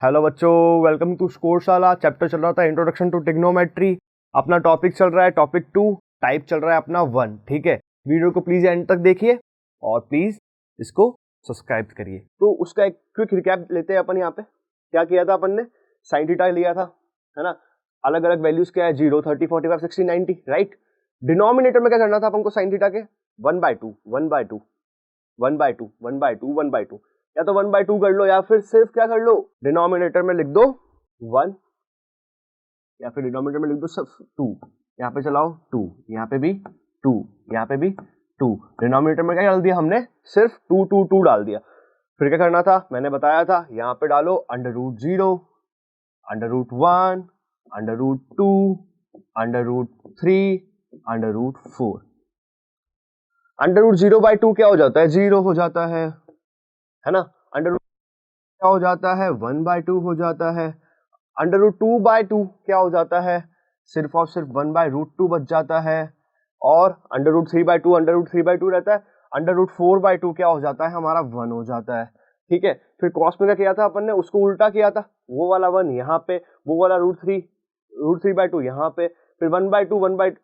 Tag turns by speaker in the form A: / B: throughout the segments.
A: Hello बच्चों, welcome to Scoreshala. Chapter चल रहा था इंट्रोडक्शन टू ट्रिग्नोमेट्री। अपना टॉपिक चल रहा है टॉपिक 2, टाइप चल रहा है अपना 1। ठीक है, वीडियो को प्लीज एंड तक देखिए और प्लीज इसको सब्सक्राइब करिए। तो उसका एक क्विक रिकैप लेते हैं अपन। यहाँ पे क्या किया था अपन ने? साइन थीटा लिया था, है ना। अलग अलग वैल्यूज क्या है? 0, 30, 45, 60, 90, राइट। डिनोमिनेटर में क्या करना था अपन को? साइन थीटा के 1/2, 1/2, 1/2, 1/2, 1/2। या तो 1/2 कर लो या फिर सिर्फ क्या कर लो, डिनोमिनेटर में लिख दो 1, या फिर डिनोमिनेटर में लिख दो सिर्फ 2। यहाँ पे चलाओ 2, यहाँ पे भी 2, यहाँ पे भी 2। डिनोमिनेटर में क्या डाल दिया हमने? सिर्फ 2 2 2 डाल दिया। फिर क्या करना था? मैंने बताया था, यहाँ पे डालो √0, √1, √2, √3, √4। √0/2 क्या हो जाता है? 0 हो जाता है ना। अंडर क्या हो जाता है? 1/2 हो जाता है। √2/2 क्या हो जाता है? सिर्फ और सिर्फ 1/√2 बच जाता है। और √3/2 रहता है। √4/2 क्या हो जाता है? हमारा 1 हो जाता है। ठीक है, फिर कॉस में क्या किया था अपन ने? उसको उल्टा किया था। वो वाला 1 यहाँ पे, वो वाला √3/2 यहाँ पे, फिर 1/2,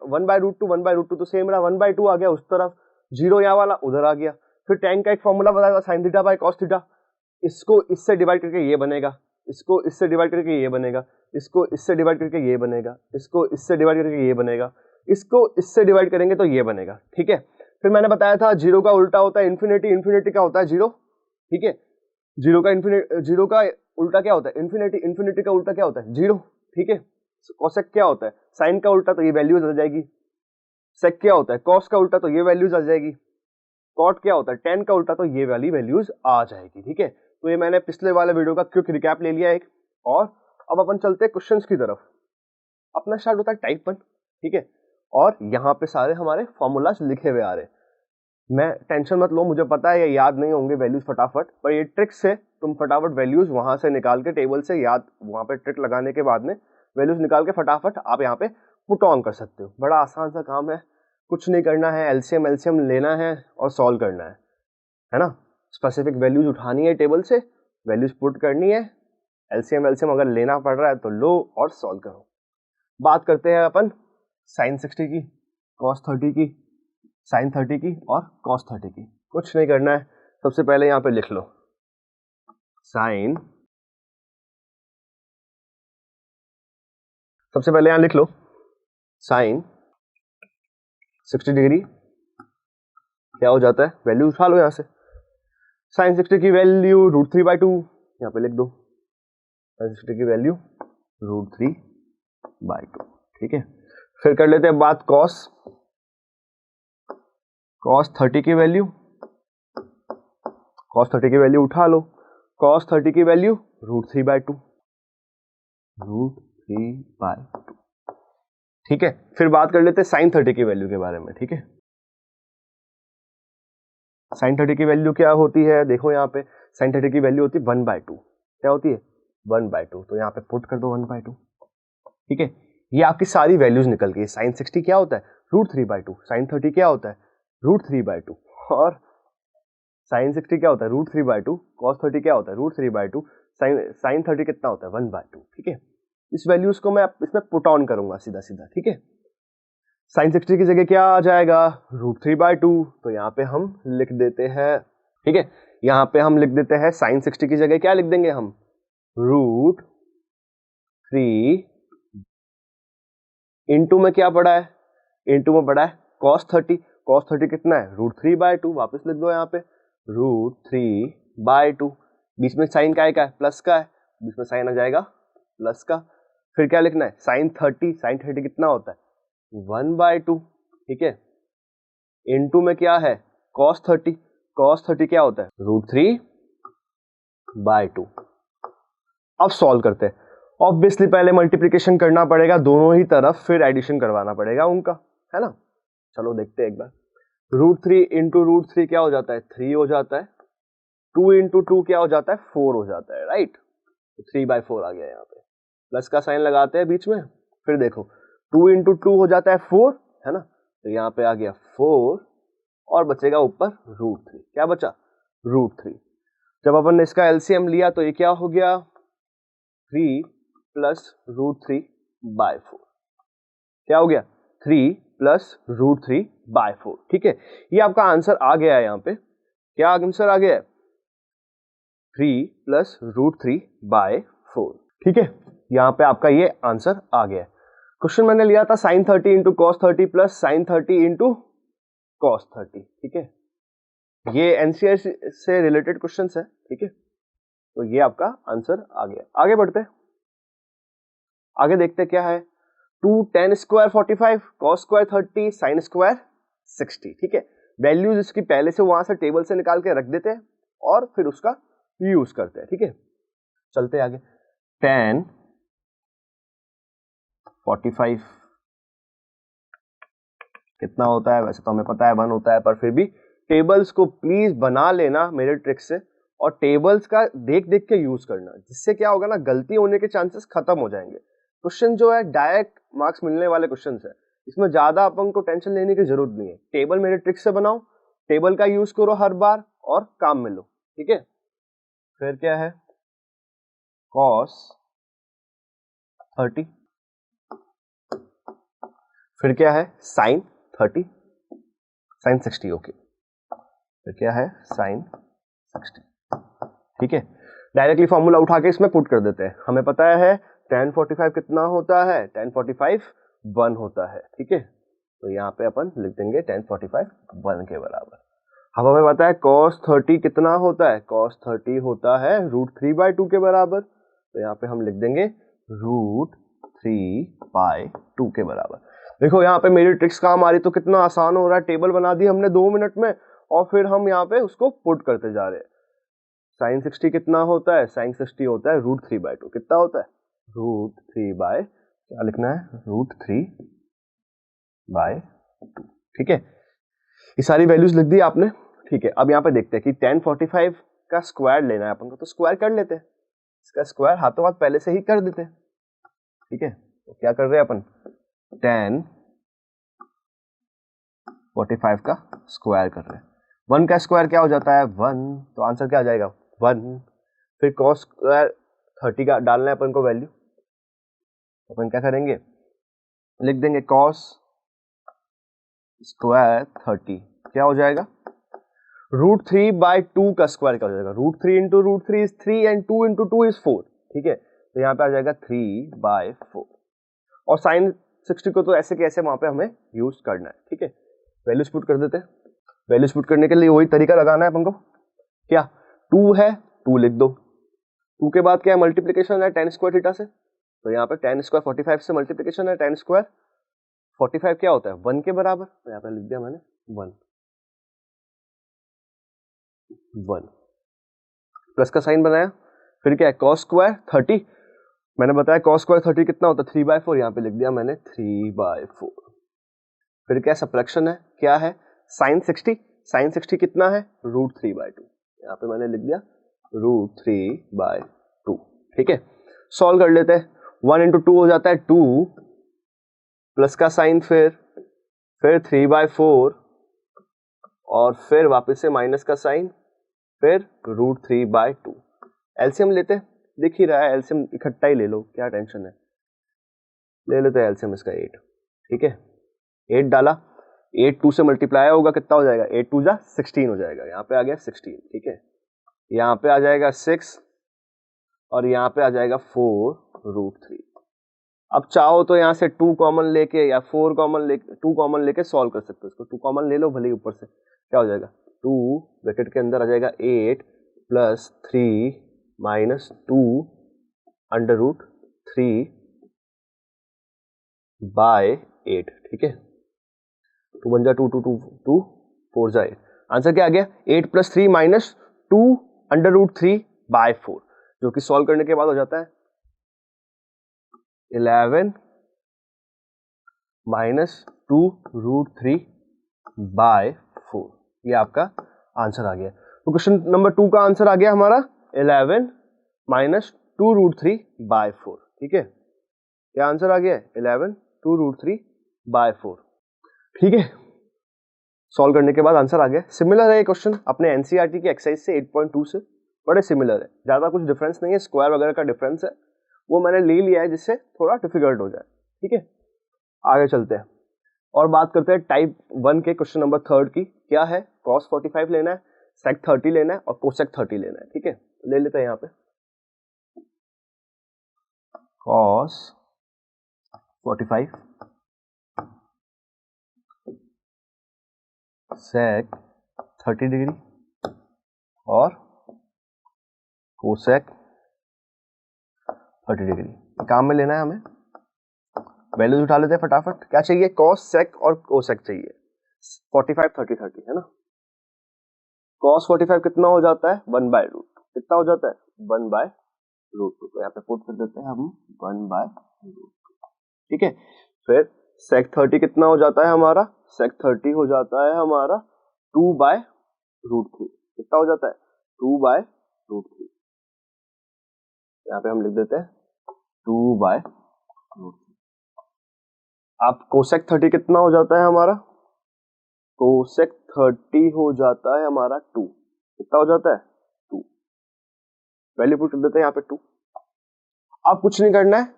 A: 1/√2 तो सेम रहा, 1/2 आ गया उस तरफ, 0 यहाँ वाला उधर आ गया। फिर tan का एक फॉर्मूला बताया था, sin theta by cos theta. इसको इससे डिवाइड करके ये बनेगा, इसको इससे डिवाइड करके ये बनेगा, इसको इससे डिवाइड करके ये बनेगा, इसको इससे डिवाइड करके ये बनेगा, इसको इससे डिवाइड करेंगे तो ये बनेगा। ठीक है, फिर मैंने बताया था 0 का उल्टा होता है इन्फिनिटी। इन्फिनिटी क्या होता है? 0। ठीक है, 0 का उल्टा क्या होता है? इन्फिनिटी। इन्फिनिटी का उल्टा क्या होता है? 0। ठीक है, कोसेक क्या होता है? साइन का उल्टा तो ये वैल्यूज आ जाएगी। सेक क्या होता है? कॉस का उल्टा तो ये वैल्यूज आ जाएगी। कॉट क्या होता है? टेन का उल्टा तो ये वाली वैल्यूज आ जाएगी। ठीक है, तो ये मैंने पिछले वाले वीडियो का क्विक रिकैप ले लिया एक। और अब अपन चलते हैं क्वेश्चंस की तरफ। अपना स्टार्ट होता है टाइप 1। ठीक है, और यहाँ पे सारे हमारे फॉर्मूलाज लिखे हुए आ रहे हैं। मैं टेंशन मत लो, मुझे पता है ये याद नहीं होंगे वैल्यूज फटाफट, पर ये ट्रिक से तुम फटाफट वैल्यूज वहां से निकाल के टेबल से याद, वहां पे ट्रिक लगाने के बाद में वैल्यूज निकाल के फटाफट आप यहाँ पे पुट ऑन कर सकते हो। बड़ा आसान सा काम है, कुछ नहीं करना है, एलसीएम लेना है और सॉल्व करना है ना। स्पेसिफिक वैल्यूज उठानी है टेबल से, वैल्यूज पुट करनी है, एलसीएम अगर लेना पड़ रहा है तो लो और सॉल्व करो। बात करते हैं अपन साइन 60 की, कॉस 30 की, साइन 30 की और कॉस 30 की। कुछ नहीं करना है, सबसे पहले यहाँ पे लिख लो साइन, सबसे पहले यहाँ लिख लो साइन 60 डिग्री क्या हो जाता है? वैल्यू उठा लो यहाँ से। साइन 60 की वैल्यू √3/2 यहाँ पे लिख दो। साइन 60 की वैल्यू √3/2। ठीक है, फिर कर लेते हैं बात कॉस 30 की वैल्यू। कॉस 30 की वैल्यू उठा लो। कॉस 30 की वैल्यू √3/2। ठीक है, फिर बात कर लेते हैं साइन 30 की वैल्यू के बारे में। ठीक है, साइन 30 की वैल्यू क्या होती है? देखो यहाँ पे साइन 30 की वैल्यू होती है 1/2। क्या होती है? 1/2। तो यहाँ पे पुट कर दो 1/2। ठीक है, ये आपकी सारी वैल्यूज निकल गई। साइन 60 क्या होता है? √3/2। साइन 30 क्या होता है? √3/2। और साइन 60 क्या होता है? √3/2। कॉस 30 क्या होता है? √3/2। साइन 30 कितना होता है? 1/2। ठीक है, इस वैल्यूज को मैं इसमें पुट ऑन करूंगा सीधा सीधा। ठीक है, साइन 60 की जगह क्या आ जाएगा? √3/2। तो यहाँ पे हम लिख देते हैं, ठीक है, यहाँ पे हम लिख देते हैं साइन 60 की जगह क्या लिख देंगे हम? √3 इंटू में क्या पड़ा है? इंटू में पड़ा है कॉस 30। कॉस 30 कितना है? √3/2। वापस लिख दो यहाँ पे √3/2। बीच में साइन का है? प्लस का है, बीच में साइन आ जाएगा प्लस का। फिर क्या लिखना है? साइन 30। साइन 30 कितना होता है? 1/2। ठीक है, इनटू में क्या है? cos 30। cos 30 क्या होता है? √3/2। अब सॉल्व करते हैं। ऑब्वियसली पहले मल्टीप्लिकेशन करना पड़ेगा दोनों ही तरफ, फिर एडिशन करवाना पड़ेगा उनका, है ना। चलो देखते हैं एक बार। √3 इंटू √3 क्या हो जाता है? 3 हो जाता है। 2 इंटू 2 क्या हो जाता है? 4 हो जाता है, राइट। 3/4 आ गया यहाँ पे। प्लस का साइन लगाते हैं बीच में। फिर देखो 2 इंटू 2 हो जाता है 4, है ना। तो यहाँ पे आ गया 4 और बचेगा ऊपर √3। क्या बचा? √3। जब अपन ने इसका एलसीएम लिया तो ये क्या हो गया? 3 प्लस रूट 3 बाय 4। क्या हो गया? 3 प्लस रूट 3 बाय 4। ठीक है, ये आपका आंसर आ गया है। यहाँ पे क्या आंसर आ गया है? 3 प्लस रूट 3 बाय 4। ठीक है, यहाँ पे आपका ये आंसर आ गया है। क्वेश्चन मैंने लिया था sine 30 into cos 30 plus sine 30 into cos 30। ठीक है, ये एनसीईआरटी से रिलेटेड क्वेश्चन है। ठीक है, तो ये आपका आंसर आ गया। आगे बढ़ते हैं, आगे देखते क्या है। 2 tan square 45 cos square 30 sin square 60। ठीक है, वैल्यूज इसकी पहले से वहां से टेबल से निकाल के रख देते हैं और फिर उसका यूज करते हैं। ठीक है, चलते आगे। tan 45 कितना होता है? वैसे तो हमें पता है 1 होता है, पर फिर भी टेबल्स को प्लीज बना लेना मेरे ट्रिक से, और टेबल्स का देख देख के यूज करना, जिससे क्या होगा ना, गलती होने के चांसेस खत्म हो जाएंगे। क्वेश्चन जो है डायरेक्ट मार्क्स मिलने वाले क्वेश्चन है, इसमें ज्यादा अपन को टेंशन लेने की जरूरत नहीं है। टेबल मेरे ट्रिक से बनाओ, टेबल का यूज करो हर बार और काम में लो। ठीक है, फिर क्या है? cos 30, फिर क्या है? sin 30, sin 60। ओके, फिर क्या है? sin 60। ठीक है, डायरेक्टली फॉर्मूला उठा के इसमें पुट कर देते हैं। हमें पता है tan 45 कितना होता है? tan 45 1 होता है। ठीक है, तो यहाँ पे अपन लिख देंगे tan 45 1 के बराबर। अब हमें पता है cos 30 कितना होता है? cos 30 होता है √3/2 के बराबर, तो यहाँ पे हम लिख देंगे √3/2 के बराबर। देखो यहाँ पे मेरी ट्रिक्स काम आ रही, तो कितना आसान हो रहा है। टेबल बना दी हमने 2 मिनट में, और फिर हम यहाँ पे उसको पुट करते जा रहे हैं। sin 60 कितना होता है? sin 60 होता है √3/2। कितना होता है? √3 क्या लिखना है? √3/2। ठीक है, ये सारी वैल्यूज लिख दी आपने। ठीक है, अब यहाँ पे देखते हैं कि tan 45 का स्क्वायर लेना है अपन को, तो स्क्वायर कर लेते हैं। इसका स्क्वायर हाथों हाथ पहले से ही कर देते हैं। ठीक है, तो क्या कर रहे हैं अपन? tan 45 का स्क्वायर कर रहे हैं। 1 का स्क्वायर क्या हो जाता है? 1, तो आंसर क्या आ जाएगा? 1। फिर cos स्क्वायर 30 का डालना है अपन को वैल्यू, अपन क्या करेंगे? लिख देंगे cos स्क्वायर 30 क्या हो जाएगा? √3/2 का स्क्वायर क्या हो जाएगा? √3 into √3 is 3 and 2 into 2 is 4। ठीक है, तो यहाँ पे आ जाएगा 3/4। और sin 60 को तो ऐसे के ऐसे वहां पे हमें यूज करना है। ठीक है, वैल्यूज पुट कर देते हैं। वैल्यूज पुट करने के लिए वही तरीका लगाना है अपन को। क्या 2 है? 2 लिख दो। 2 के बाद क्या है? मल्टीप्लीकेशन है tan स्क्वायर थीटा से, तो यहाँ पे tan स्क्वायर 45 से मल्टीप्लीकेशन है। tan स्क्वायर 45 क्या होता है? 1 के बराबर, तो यहाँ पे लिख दिया मैंने 1 प्लस का साइन बनाया। फिर क्या है? cos स्क्वायर 30, मैंने बताया cos स्क्वायर 30 कितना होता है? 3/4, यहाँ पे लिख दिया मैंने 3/4। फिर क्या? सब्ट्रैक्शन है। क्या है? sin 60, sin 60 कितना है? √3/2, यहाँ पे मैंने लिख दिया √3/2। ठीक है, सॉल्व कर लेते हैं। 1 इंटू 2 हो जाता है 2, प्लस का साइन, फिर 3/4, और फिर वापस से माइनस का साइन, फिर √3/2। एलसीएम लेते, दिख ही रहा है, एलसीएम इकट्ठा ही ले लो, क्या टेंशन है। ले लेते हैं एलसीएम इसका 8। ठीक है, 8 डाला, 8 2 से मल्टीप्लाई होगा, कितना हो जाएगा? 8 2 जा 16 हो जाएगा। यहाँ पे आ गया 16। ठीक है, यहाँ पे आ जाएगा 6, और यहाँ पे आ जाएगा 4√3। अब चाहो तो यहाँ से 2 कॉमन लेके या 4 कॉमन लेके, 2 कॉमन लेके सॉल्व कर सकते हो इसको। 2 कॉमन ले लो भले ही ऊपर से, क्या हो जाएगा? 2 ब्रैकेट के अंदर आ जाएगा 8 प्लस 3 माइनस 2 √3/8। ठीक है, 2 बन जा 2 2 2 2 4 जा 8। आंसर क्या आ गया? 8 प्लस 3 माइनस 2 √3/4, जो कि सॉल्व करने के बाद हो जाता है 11 माइनस 2 √3/4। ये आपका आंसर आ गया। तो क्वेश्चन नंबर 2 का आंसर आ गया हमारा 11 माइनस 2 √3/4। ठीक है, क्या आंसर आ गया? 11 2 √3/4। ठीक है, सॉल्व करने के बाद आंसर आ गया। सिमिलर है ये क्वेश्चन अपने एनसीईआरटी की एक्सरसाइज से 8.2 से, बड़े सिमिलर है, ज्यादा कुछ डिफरेंस नहीं है, स्क्वायर वगैरह का डिफरेंस है, वो मैंने ले लिया है जिससे थोड़ा डिफिकल्ट हो जाए। ठीक है, आगे चलते हैं और बात करते हैं टाइप 1 के क्वेश्चन नंबर 3 की। क्या है, cos 45 लेना है, sec 30 लेना है और cosec 30 लेना है। ठीक है, ले लेते हैं यहाँ पे cos 45 sec 30 डिग्री और cosec 30 डिग्री। काम में लेना है हमें, वैल्यूज उठा लेते हैं फटाफट। क्या चाहिए, cos sec और cosec चाहिए। 45 30 30 है ना। cos 45 कितना हो जाता है, 1/√। कितना हो जाता है, 1/√2। तो यहाँ पे पुट कर देते हैं हम 1/√2। ठीक है, फिर sec 30 कितना हो जाता है हमारा, sec 30 हो जाता है हमारा 2/√3। कितना हो जाता है, 2/√3। यहाँ पे हम लिख देते हैं 2/√3। अब cosec 30 कितना हो जाता है हमारा, cosec 30 हो जाता है हमारा 2। कितना हो जाता है, 2। वैल्यू पुट कर देते हैं यहाँ पे 2। अब कुछ नहीं करना है,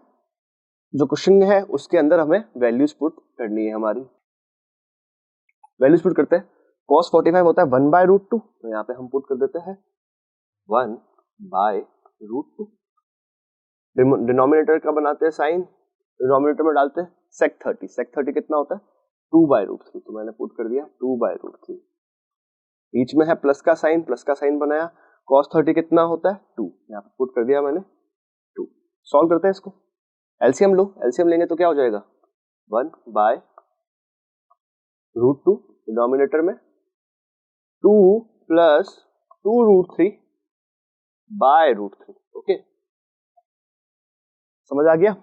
A: जो क्वेश्चन है उसके अंदर हमें वैल्यूज पुट करनी है हमारी। वैल्यूज पुट करते हैं, cos 45 होता है 1/√2, तो यहाँ पे हम पुट कर देते हैं 1/√2। डिनोमिनेटर का बनाते हैं साइन, डिनोमिनेटर में डालते हैं sec 30। sec 30 कितना होता है, 2/√3। तो मैंने पुट कर दिया 2/√3। बीच में है प्लस का साइन, प्लस का साइन बनाया। cos 30 कितना होता है, 2। यहाँ पे पुट कर दिया मैंने 2। सॉल्व करते हैं इसको, एलसीएम लो। एलसीएम लेंगे तो क्या हो जाएगा, 1/√2 डिनोमिनेटर में 2 प्लस 2√3/√3। ओके, समझ आ गया।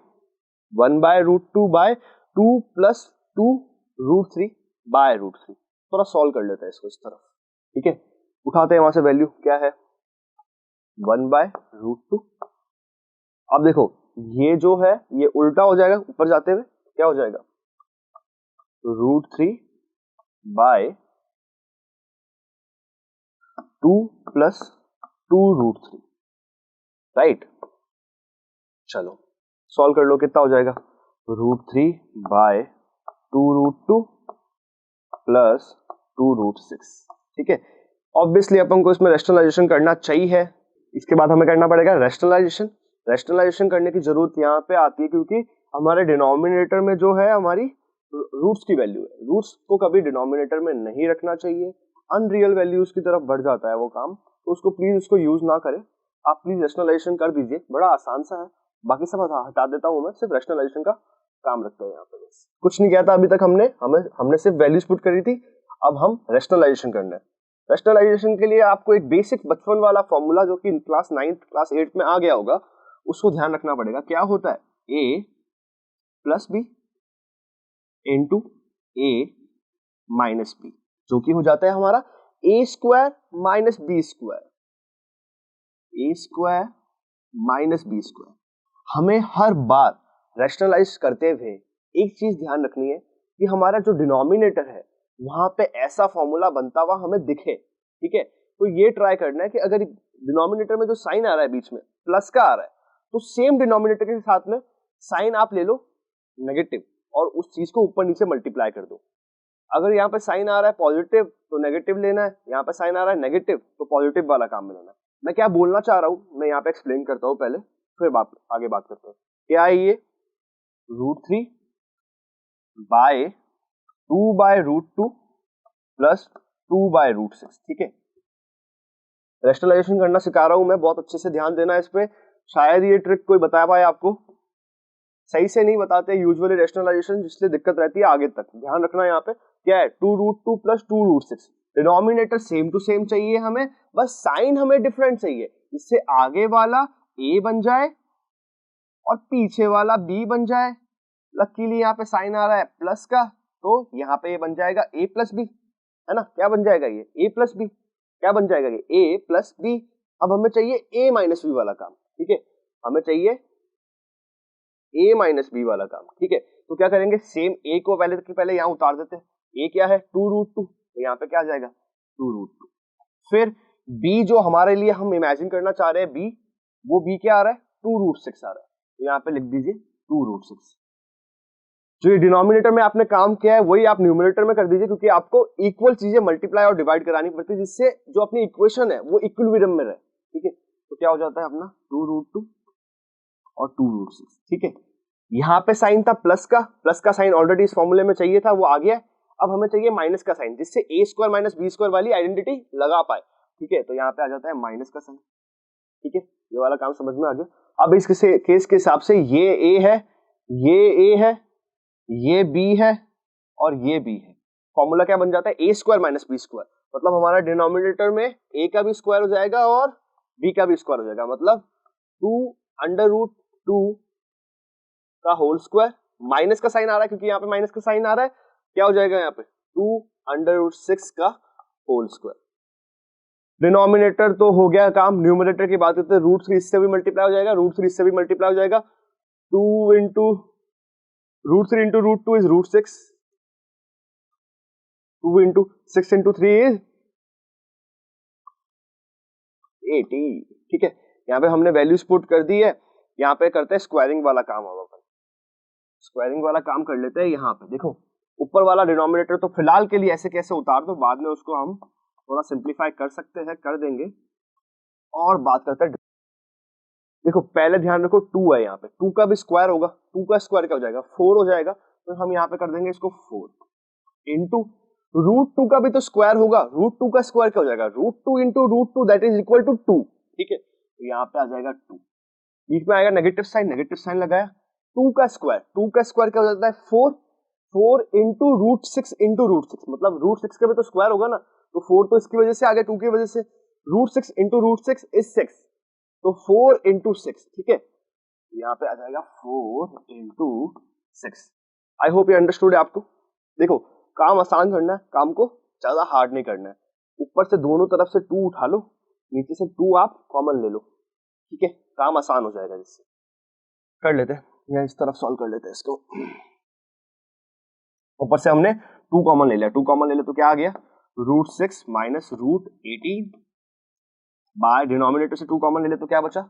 A: 1/√2/2 प्लस 2√3/√3। थोड़ा सॉल्व कर लेते हैं इसको इस तरफ। ठीक है, उठाते हैं वहां से वैल्यू, क्या है 1/√2। अब देखो ये जो है ये उल्टा हो जाएगा, ऊपर जाते हुए क्या हो जाएगा, √3/2 प्लस 2√3। राइट, चलो सॉल्व कर लो, कितना हो जाएगा, √3/2√2 प्लस 2√6। ठीक है, ऑब्वियसली अपन को इसमें रेशनलाइजेशन करना चाहिए। इसके बाद हमें करना पड़ेगा रेशनलाइजेशन। रेशनलाइजेशन करने की जरूरत यहाँ पे आती है क्योंकि हमारे डिनोमिनेटर में जो है हमारी रूट्स की वैल्यू है। रूट्स को कभी डिनोमिनेटर में नहीं रखना चाहिए, अनरियल वैल्यूज की तरफ बढ़ जाता है वो काम, तो उसको प्लीज उसको यूज ना करें। आप प्लीज रेशनलाइजेशन कर दीजिए, बड़ा आसान सा है। बाकी सब हटा देता हूं मैं, सिर्फ रेशनलाइजेशन का काम रखते हैं यहाँ पे। बस कुछ नहीं किया था अभी तक हमने सिर्फ वैल्यूज पुट करी थी। अब हम रेशनलाइजेशन करना है। रेशनलाइजेशन के लिए आपको एक बेसिक बचपन वाला फॉर्मूला जो कि क्लास 9 क्लास 8 में आ गया होगा, उसको ध्यान रखना पड़ेगा। क्या होता है, a plus B into a minus B, जो कि हो जाता है हमारा a square minus B square, a square minus B square. हमें हर बार रैशनलाइज करते हुए एक चीज ध्यान रखनी है कि हमारा जो डिनोमिनेटर है वहां पे ऐसा फॉर्मूला बनता हुआ हमें दिखे। ठीक है, तो ये ट्राई करना है कि अगर डिनोमिनेटर में जो साइन आ रहा है बीच में प्लस का आ रहा है, तो सेम डिनोमिनेटर के साथ में साइन आप ले लो नेगेटिव और उस चीज को ऊपर नीचे मल्टीप्लाई कर दो। अगर यहाँ पे साइन आ रहा है पॉजिटिव तो नेगेटिव लेना है, यहाँ पे साइन आ रहा है नेगेटिव तो पॉजिटिव वाला काम में लेना है। मैं क्या बोलना चाह रहा हूं मैं यहाँ पे एक्सप्लेन करता हूँ पहले, फिर आगे बात करते हैं। क्या है ये, √3/2/√2 प्लस 2/√6। ठीक है, रेशनलाइजेशन करना सिखा रहा हूं मैं, बहुत अच्छे से ध्यान देना इस पे। शायद ये ट्रिक कोई बता पाए आपको, सही से नहीं बताते यूजुअली रेशनलाइजेशन, जिससे दिक्कत रहती है आगे तक। ध्यान रखना यहाँ पे क्या है, 2√2 plus 2√6। Denominator same to same चाहिए हमें, बस साइन हमें डिफरेंट चाहिए, जिससे आगे वाला a बन जाए और पीछे वाला b बन जाए। लकीली यहाँ पे साइन आ रहा है प्लस का, तो यहाँ पे ये बन जाएगा a प्लस बी, है ना। क्या बन जाएगा ये, a प्लस बी। क्या बन जाएगा ये, a प्लस बी। अब हमें चाहिए a माइनस बी वाला काम। ठीक है, हमें चाहिए a माइनस बी वाला काम। ठीक है, तो क्या करेंगे, सेम a को पहले यहाँ उतार देते हैं। a क्या है, 2√2, तो यहाँ पे क्या आ जाएगा 2√2। फिर b जो हमारे लिए हम इमेजिन करना चाह रहे हैं b, वो b क्या आ रहा है, 2√6 आ रहा है। तो यहाँ पे लिख दीजिए 2√6। जो ये डिनोमिनेटर में आपने काम किया है वही आप न्यूमरेटर में कर दीजिए, क्योंकि आपको इक्वल चीजें मल्टीप्लाई और डिवाइड करानी पड़ती है, जिससे जो अपनी इक्वेशन है वो इक्विलिब्रियम में रहे। ठीक है, तो क्या हो जाता है अपना 2√2 और 2√6। ठीक है, यहाँ पे साइन था प्लस का साइन ऑलरेडी इस फॉर्मूले में चाहिए था, वो आ गया। अब हमें चाहिए माइनस का साइन, जिससे a² माइनस b² वाली आइडेंटिटी लगा पाए। ठीक है, तो यहाँ पे आ जाता है माइनस का साइन। ठीक है, ये वाला काम समझ में आ गया। अब इस केस के हिसाब से ये a है, ये a है, ये b है और ये b है। फॉर्मूला क्या बन जाता है, a² माइनस b²। मतलब हमारा डिनोमिनेटर में a का भी स्क्वायर हो जाएगा और b का भी स्क्वायर हो जाएगा, मतलब 2√2 का होल स्क्वायर। माइनस का साइन आ रहा है क्योंकि यहाँ पे माइनस का साइन आ रहा है, क्या हो जाएगा यहाँ पे 2√6 का होल स्क्वायर। डिनोमिनेटर तो हो गया काम। न्यूमरेटर की बात करते हैं, √3 इससे भी मल्टीप्लाई हो जाएगा, √3 इससे भी मल्टीप्लाई हो जाएगा। 2 into √3 into √2 is √6, 2 into 6 into 3 is 80। ठीक है, यहाँ पे हमने वैल्यूज पुट कर दी है। यहाँ पे करते हैं स्क्वायरिंग वाला काम होगा, स्क्वायरिंग वाला काम कर लेते हैं। यहाँ पे देखो ऊपर वाला डिनोमिनेटर तो फिलहाल के लिए ऐसे कैसे उतार दो, बाद में उसको हम थोड़ा सिंप्लीफाई कर सकते हैं, कर देंगे। और बात करते हैं, देखो पहले ध्यान रखो 2 है यहाँ पे, 2 का भी स्क्वायर होगा, 2 का स्क्वायर क्या हो जाएगा 4 हो जाएगा। तो हम यहाँ पे कर देंगे इसको 4 इंटू √2 का भी तो स्क्वायर होगा, √2 का स्क्वायर क्या हो जाएगा √2 into √2 that is equal to 2। ठीक है, तो यहाँ पे आ जाएगा 2, बीच में आएगा नेगेटिव साइन लगाया। 2 का स्क्वायर क्या हो जाता है 4 इंटू √6 इंटू √6, मतलब √6 का भी तो स्क्वायर होगा ना, तो 4 तो इसकी वजह से आ गया, 2 की वजह से। √6 इंटू √6 इज 6, तो 4 इंटू 6। ठीक है, यहाँ पे आ जाएगा 4 इंटू 6। आई होप ये अंडरस्टूड है आपको। देखो काम आसान करना है, काम को ज्यादा हार्ड नहीं करना है। ऊपर से दोनों तरफ से 2 उठा लो, नीचे से 2 आप कॉमन ले लो। ठीक है, काम आसान हो जाएगा। जिससे कर लेते हैं, या इस तरफ सॉल्व कर लेते हैं इसको। ऊपर से हमने 2 कॉमन ले लिया, 2 कॉमन ले लिया तो क्या आ गया √6 माइनस √18, बाय डिनोमिनेटर से 2 कॉमन ले लिया तो क्या बचा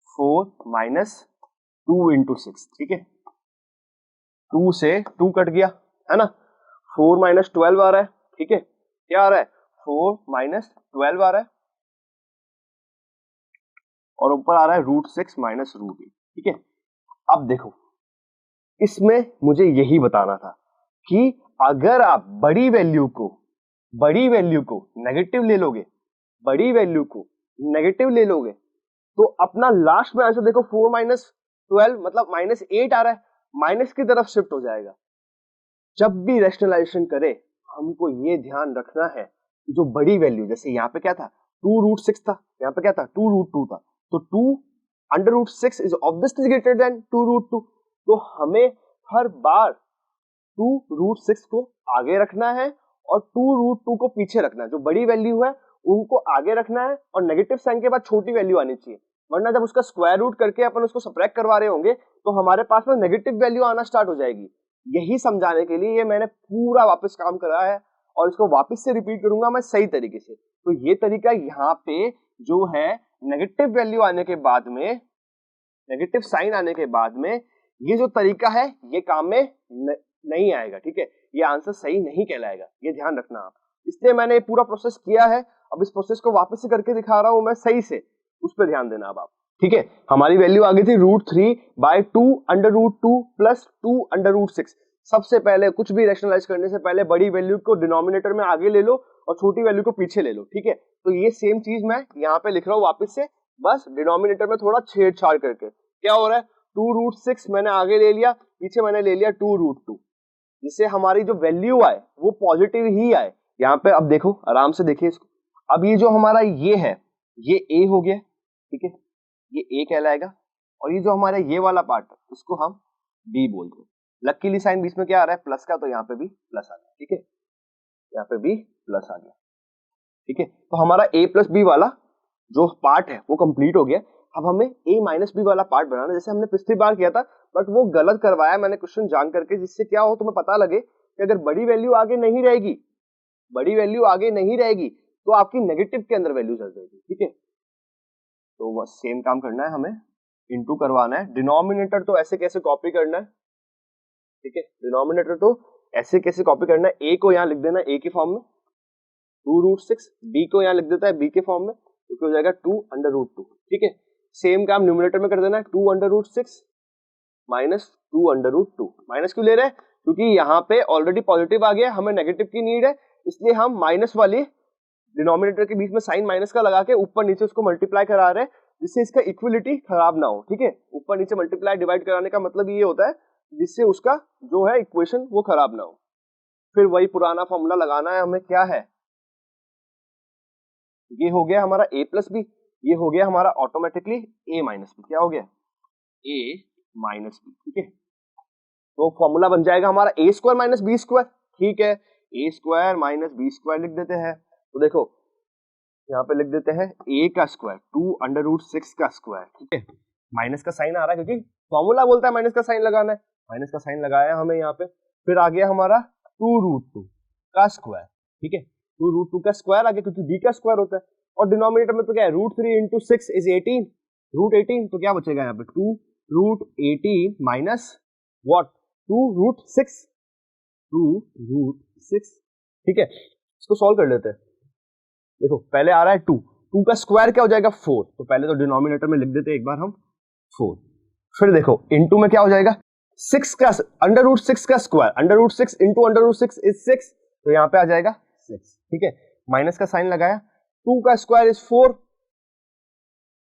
A: 4 माइनस 2 इंटू 6। ठीक है, 2 से 2 कट गया है ना, 4 माइनस 12 आ रहा है। ठीक है, क्या आ रहा है 4 माइनस 12 आ रहा है, और ऊपर आ रहा है √6 माइनस √8। ठीक है, अब देखो इसमें मुझे यही बताना था कि अगर आप बड़ी वैल्यू को नेगेटिव ले लोगे, बड़ी वैल्यू को नेगेटिव ले लोगे, तो अपना लास्ट में आंसर देखो 4 माइनस 12 मतलब -8 आ रहा है, माइनस की तरफ शिफ्ट हो जाएगा। जब भी रैशनलाइजेशन करे हमको ये ध्यान रखना है कि जो बड़ी वैल्यू, जैसे यहाँ पे क्या था 2√6 था, यहाँ पे क्या था 2√2 था, तो 2 √6 इज ऑब्वियसली ग्रेटर देन 2√2। तो हमें हर बार 2√6 को आगे रखना है और 2√2 को पीछे रखना है। जो बड़ी वैल्यू है उनको आगे रखना है और नेगेटिव साइन के बाद छोटी वैल्यू आनी चाहिए, वरना जब उसका स्क्वायर रूट करके अपन उसको सबट्रैक्ट करवा रहे होंगे तो हमारे पास में नेगेटिव वैल्यू आना स्टार्ट हो जाएगी। यही समझाने के लिए ये मैंने पूरा वापस काम करा है और इसको वापस से रिपीट करूंगा मैं सही तरीके से। तो ये तरीका यहाँ पे जो है नेगेटिव वैल्यू आने के बाद में, नेगेटिव साइन आने के बाद में, ये जो तरीका है ये काम में नहीं आएगा। ठीक है, ये आंसर सही नहीं कहलाएगा, ये ध्यान रखना आप। इसलिए मैंने ये पूरा प्रोसेस किया है, अब इस प्रोसेस को वापस से करके दिखा रहा हूं मैं सही से, उस पर ध्यान देना अब आप। ठीक है, हमारी वैल्यू आ गई थी √3/2 √2 प्लस 2 √6। सबसे पहले कुछ भी रैशनलाइज करने से पहले बड़ी वैल्यू को डिनोमिनेटर में आगे ले लो और छोटी वैल्यू को पीछे ले लो। ठीक है, तो ये सेम चीज मैं यहाँ पे लिख रहा हूँ वापस से, बस डिनोमिनेटर में थोड़ा छेड़छाड़ करके। क्या हो रहा है 2√6 मैंने आगे ले लिया, पीछे मैंने ले लिया 2√2, जिससे हमारी जो वैल्यू आए वो पॉजिटिव ही आए। यहाँ पे अब देखो आराम से देखिए इसको, अब ये जो हमारा ये है ये a हो गया। ठीक है, ये a कहलाएगा, और ये जो हमारा ये वाला पार्ट है उसको हम b बोलते हैं। लकीली साइन बीच में क्या आ रहा है प्लस का, तो यहाँ पे भी प्लस आ गया। ठीक है, यहाँ पे भी प्लस आ गया। ठीक है, तो हमारा a प्लस b वाला जो पार्ट है वो कंप्लीट हो गया। अब हमें a माइनस b वाला पार्ट बनाना, जैसे हमने पिछली बार किया था, बट वो गलत करवाया मैंने क्वेश्चन जान करके, जिससे क्या हो तुम्हें पता लगे कि अगर बड़ी वैल्यू आगे नहीं रहेगी, बड़ी वैल्यू आगे नहीं रहेगी तो आपकी नेगेटिव के अंदर वैल्यू चल जाएगी। ठीक है, तो बस सेम काम करना है हमें, इंटू करवाना है, डिनोमिनेटर तो ऐसे कैसे कॉपी करना है, ठीक है, डिनोमिनेटर तो ऐसे कैसे कॉपी करना है, ए को यहाँ लिख देना ए के फॉर्म में 2√6, बी को यहाँ लिख देता है बी के फॉर्म में, तो हो जाएगा 2√2, ठीक है। सेम काम न्यूमरेटर में कर देना है, 2√6 माइनस 2√2, माइनस क्यों ले रहे हैं, क्योंकि यहाँ पे ऑलरेडी पॉजिटिव आ गया, हमें नेगेटिव की नीड है, इसलिए हम माइनस वाली डिनोमिनेटर के बीच में साइन माइनस का लगा के ऊपर नीचे उसको मल्टीप्लाई करा रहे हैं, जिससे इसका इक्विलिटी खराब ना हो, ठीक है। ऊपर नीचे मल्टीप्लाई डिवाइड कराने का मतलब ये होता है जिससे उसका जो है इक्वेशन वो खराब ना हो। फिर वही पुराना फॉर्मूला लगाना है हमें, क्या है, ये हो गया हमारा a प्लस बी, ये हो गया हमारा ऑटोमेटिकली a माइनस बी, क्या हो गया a माइनस बी, ठीक है। तो फॉर्मूला बन जाएगा हमारा a square minus B square, ठीक है, a square minus B square लिख देते हैं। तो देखो यहाँ पे लिख देते हैं a का स्क्वायर 2√6 का स्क्वायर, ठीक है, माइनस का साइन आ रहा है क्योंकि फॉर्मूला बोलता है माइनस का साइन लगाना है, माइनस का साइन लगाया हमें यहाँ पे। फिर आ गया हमारा 2√2 का स्क्वायर, ठीक है, 2√2 का स्क्वायर आ गया क्योंकि b का स्क्वायर होता है, और डिनोमिनेटर में तो क्या है, √3 इंटू 6 इज 18, √18, तो क्या बचेगा यहाँ पे 2√18 माइनस व्हाट 2√6, 2√6, ठीक है। इसको सॉल्व कर लेते हैं। देखो पहले आ रहा है 2 का स्क्वायर क्या हो जाएगा 4, तो पहले तो डिनोमिनेटर में लिख देते हैं एक बार हम 4, फिर देखो इनटू में क्या हो जाएगा 6 का √6 का स्क्वायर, √6 इंटू √6 इज 6, तो यहाँ पे आ जाएगा 6, ठीक है, माइनस का साइन लगाया, 2 का स्क्वायर इज 4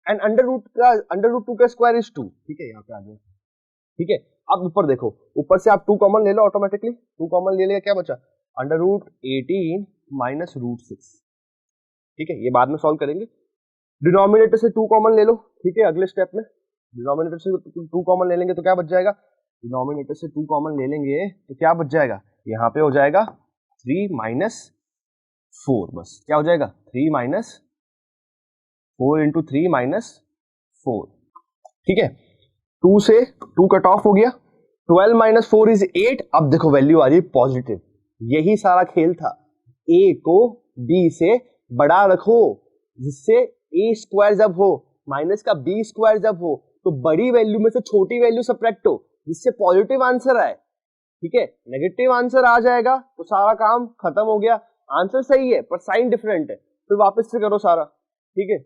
A: एंड √2 का स्क्वायर इज 2, ठीक है, यहाँ पे आ गया, ठीक है। अब ऊपर देखो, ऊपर से आप 2 कॉमन ले लो, ऑटोमेटिकली 2 कॉमन ले लिया, क्या बचा √18 माइनस √6, ठीक है, ये बाद में सॉल्व करेंगे। डिनोमिनेटर से 2 कॉमन ले लो, ठीक है, अगले स्टेप में डिनोमिनेटर से 2 कॉमन ले लेंगे तो क्या बच जाएगा, डिनोमिनेटर से 2 कॉमन ले लेंगे तो क्या बच जाएगा, यहाँ पे हो जाएगा 3 माइनस 4, बस क्या हो जाएगा 3 माइनस 4 इंटू 3 माइनस 4, ठीक है। 2 से 2 कट ऑफ हो गया, 12 माइनस 4 इज 8, अब देखो वैल्यू आ रही है पॉजिटिव, यही सारा खेल था, a को b से बड़ा रखो जिससे a स्क्वायर जब हो माइनस का b स्क्वायर जब हो तो बड़ी वैल्यू में से छोटी वैल्यू सब्ट्रैक्ट हो जिससे पॉजिटिव आंसर आए, ठीक है। नेगेटिव आंसर आ जाएगा तो सारा काम खत्म हो गया, आंसर सही है पर साइन डिफरेंट है, फिर वापस से करो सारा, ठीक है।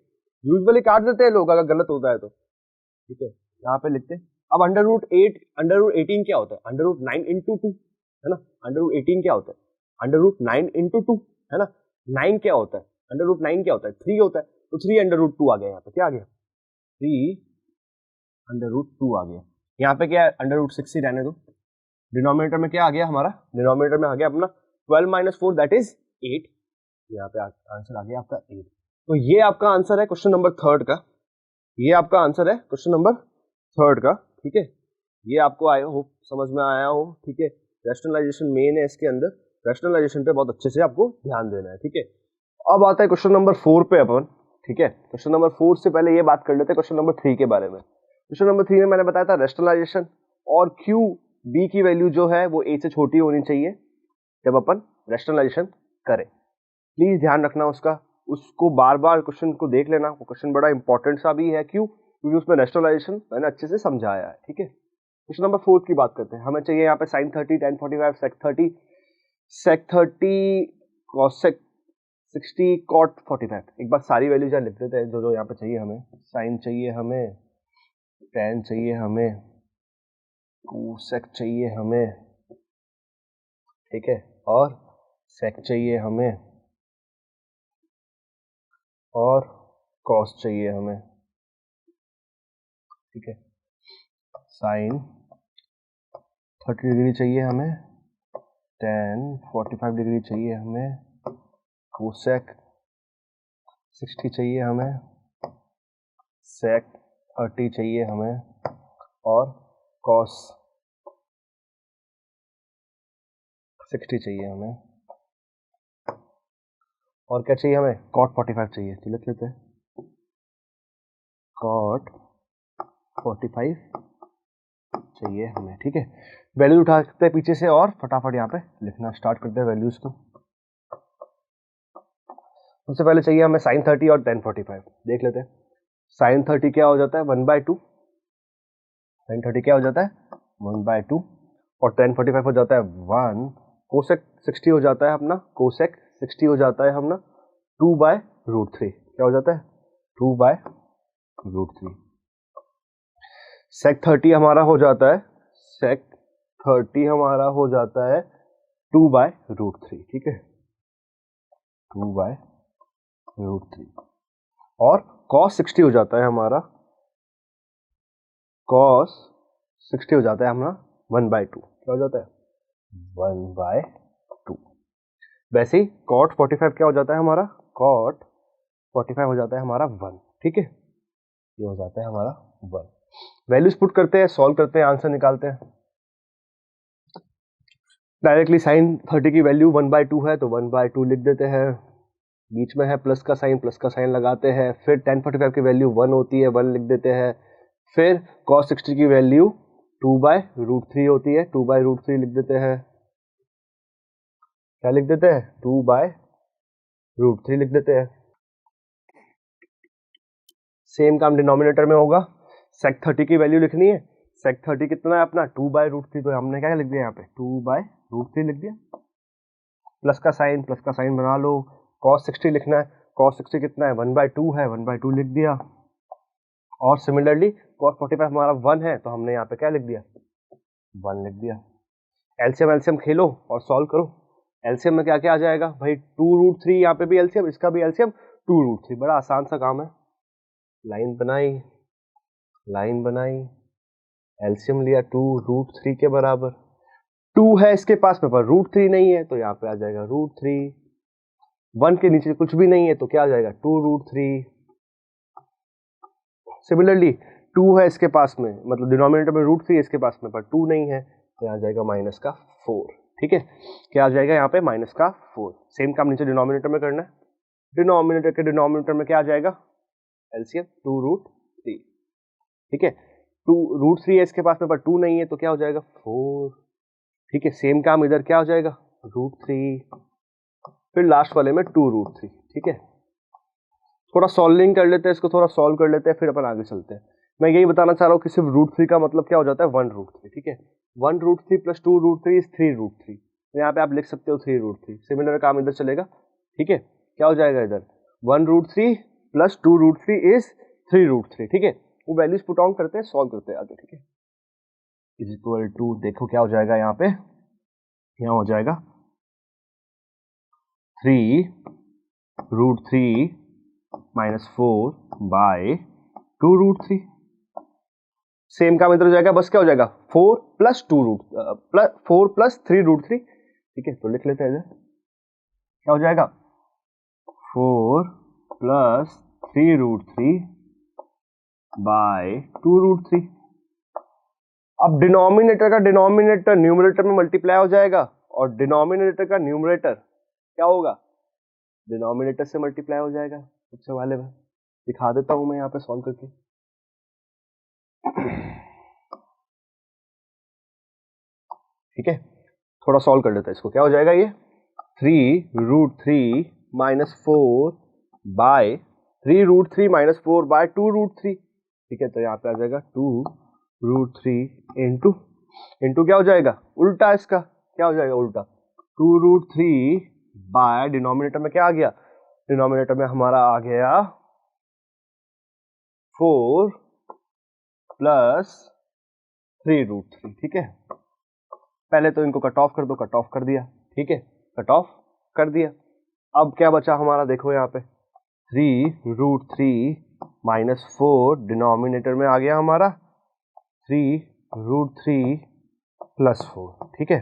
A: यूजुअली काट देते हैं लोग अगर गलत होता है तो, ठीक है, यहाँ पे लिखते हैं। अब √18 क्या होता है, √9 इंटू 2, है ना, √18 क्या होता है, √9 इंटू 2, है ना, 9 क्या होता है, √9 क्या होता है 3 होता है, तो 3√2 आ गया, यहाँ पे क्या आ गया 3√2 आ गया, यहाँ पे क्या है √6 ही रहने दो। डिनोमिनेटर में क्या आ गया हमारा, डिनोमिनेटर में आ गया अपना 12 माइनस 4 दैट इज 8, यहाँ पे आंसर आ गया आपका 8। तो ये आपका आंसर है क्वेश्चन नंबर 3 का, ये आपका आंसर है क्वेश्चन नंबर 3 का, ठीक है। ये आपको आया हो, समझ में आया हो, ठीक है। रैशनलाइजेशन मेन है इसके अंदर, रैशनलाइजेशन पे बहुत अच्छे से आपको ध्यान देना है, ठीक है। अब आता है क्वेश्चन नंबर 4 पे अपन, ठीक है। क्वेश्चन नंबर 4 से पहले ये बात कर लेते हैं क्वेश्चन नंबर 3 के बारे में। क्वेश्चन नंबर 3 में मैंने बताया था रैशनलाइजेशन और क्यू बी की वैल्यू जो है वो ए से छोटी होनी चाहिए जब अपन रैशनलाइजेशन करें, प्लीज ध्यान रखना उसको बार बार क्वेश्चन को देख लेना, वो क्वेश्चन बड़ा इंपॉर्टेंट सा भी है, क्यों, क्योंकि उसमें रैशनलाइजेशन मैंने अच्छे से समझाया है, ठीक है। क्वेश्चन नंबर 4 की बात करते हैं, हमें चाहिए यहाँ पे sin 30 tan 45 sec 30 sec 30 cos sec 60 cot 45, एक बार सारी वैल्यू जहाँ लिख देते हैं जो यहाँ पे चाहिए हमें, sin चाहिए हमें, tan चाहिए हमें, cosec चाहिए हमें, ठीक है, और sec चाहिए हमें, और cos चाहिए हमें, ठीक है। sin 30 डिग्री चाहिए हमें, tan 45 डिग्री चाहिए हमें, cosec 60 चाहिए हमें, sec 30 चाहिए हमें, और cos 60 चाहिए हमें, और क्या चाहिए हमें cot 45 चाहिए, तो लिख लेते हैं cot 45 चाहिए हमें, ठीक है। वैल्यू उठाते हैं पीछे से और फटाफट यहाँ पे लिखना स्टार्ट करते हैं वैल्यूज को। सबसे पहले चाहिए हमें sin 30 और tan 45, देख लेते हैं। sin 30 क्या हो जाता है 1/2 साइन 30 क्या हो जाता है 1/2 और tan 45 हो जाता है 1, कोसेक 60 हो जाता है अपना, कोसेक 60 हो जाता है अपना 2/√3, क्या हो जाता है 2/√3। sec 30 हमारा हो जाता है, sec 30 हमारा हो जाता है 2/√3, ठीक है 2/√3। और cos 60 हो जाता है हमारा, cos 60 हो जाता है हमारा 1/2, क्या हो जाता है 1/2। वैसे ही cot 45 क्या हो जाता है हमारा, cot 45 हो जाता है हमारा 1, ठीक है ये हो जाता है हमारा 1। वैल्यूज पुट करते हैं, सॉल्व करते हैं, आंसर निकालते हैं। डायरेक्टली साइन 30 की वैल्यू 1/2 है तो 1/2 लिख देते हैं, बीच में है प्लस का साइन लगाते हैं, फिर tan 45 की वैल्यू 1 होती है 1 लिख देते हैं, फिर cos 60 की वैल्यू 2/√3 होती है 2/√3 लिख देते हैं, क्या लिख देते हैं 2/√3 लिख देते हैं। सेम काम डिनोमिनेटर में होगा, sec 30 की वैल्यू लिखनी है, sec 30 कितना है अपना 2/√3, तो हमने क्या लिख दिया यहाँ पे 2/√3 लिख दिया, प्लस का साइन बना लो, cos 60 लिखना है, cos 60 कितना है 1/2 है 1/2 लिख दिया, और सिमिलरली cos 45 हमारा 1 है तो हमने यहाँ पे क्या लिख दिया 1 लिख दिया। एलसीएम खेलो और सॉल्व करो, एलसीएम में क्या क्या आ जाएगा भाई 2√3, यहाँ पे भी एलसीएम, इसका भी एलसीएम 2√3, बड़ा आसान सा काम है। लाइन बनाई, एलसीएम लिया 2√3 के बराबर, 2 है इसके पास में पर √3 नहीं है तो यहाँ पे आ जाएगा √3, 1 के नीचे कुछ भी नहीं है तो क्या आ जाएगा 2√3। सिमिलरली 2 है इसके पास में, मतलब डिनोमिनेटर में √3 इसके पास में पर 2 नहीं है तो यहाँ जाएगा -4, ठीक है क्या आ जाएगा यहाँ पे -4। सेम काम नीचे डिनोमिनेटर में करना है, डिनोमिनेटर के डिनोमिनेटर में क्या आ जाएगा एलसीएम 2√3, ठीक है 2√3 है इसके पास में पर 2 नहीं है तो क्या हो जाएगा 4, ठीक है सेम काम इधर क्या हो जाएगा √3, फिर लास्ट वाले में 2√3, ठीक है थोड़ा सॉल्विंग कर लेते हैं इसको, थोड़ा सॉल्व कर लेते हैं फिर अपन आगे चलते हैं। मैं यही बताना चाह रहा हूँ कि सिर्फ √3 का मतलब क्या हो जाता है 1√3, ठीक है 1√3 + 2√3 इज 3√3, तो यहाँ पे आप लिख सकते हो 3√3, सिमिलर काम इधर चलेगा, ठीक है क्या हो जाएगा इधर 1√3 + 2√3 इज 3√3, ठीक है वो वैल्यूज पुट ऑन करते हैं, सॉल्व करते हैं आगे, ठीक है इज इक्वल टू, देखो क्या हो जाएगा यहाँ पे, यहाँ हो जाएगा 3√3 -4/2√3, सेम काम इधर हो जाएगा, बस क्या हो जाएगा 4 + 3√3, ठीक है तो लिख लेते हैं इधर क्या हो जाएगा 4 + 3√3/2√3। अब डिनोमिनेटर का डिनोमिनेटर न्यूमरेटर में मल्टीप्लाई हो जाएगा और डिनोमिनेटर का न्यूमरेटर क्या होगा डिनोमिनेटर से मल्टीप्लाई हो जाएगा, सबसे वाले में दिखा देता हूं मैं यहाँ पे सॉल्व करके। ठीक है थोड़ा सॉल्व कर लेते हैं इसको, क्या हो जाएगा ये 3√3 - 4/2√3, ठीक है तो यहाँ पे आ जाएगा 2√3 इंटू क्या हो जाएगा उल्टा, इसका क्या हो जाएगा उल्टा 2√3 बाय डिनोमिनेटर में क्या आ गया, डिनोमिनेटर में हमारा आ गया 4 + 3√3, ठीक है पहले तो इनको कट ऑफ कर दो, कट ऑफ कर दिया, ठीक है कट ऑफ कर दिया। अब क्या बचा हमारा, देखो यहाँ पे 3√3 - 4 डिनोमिनेटर में आ गया हमारा 3√3 + 4, ठीक है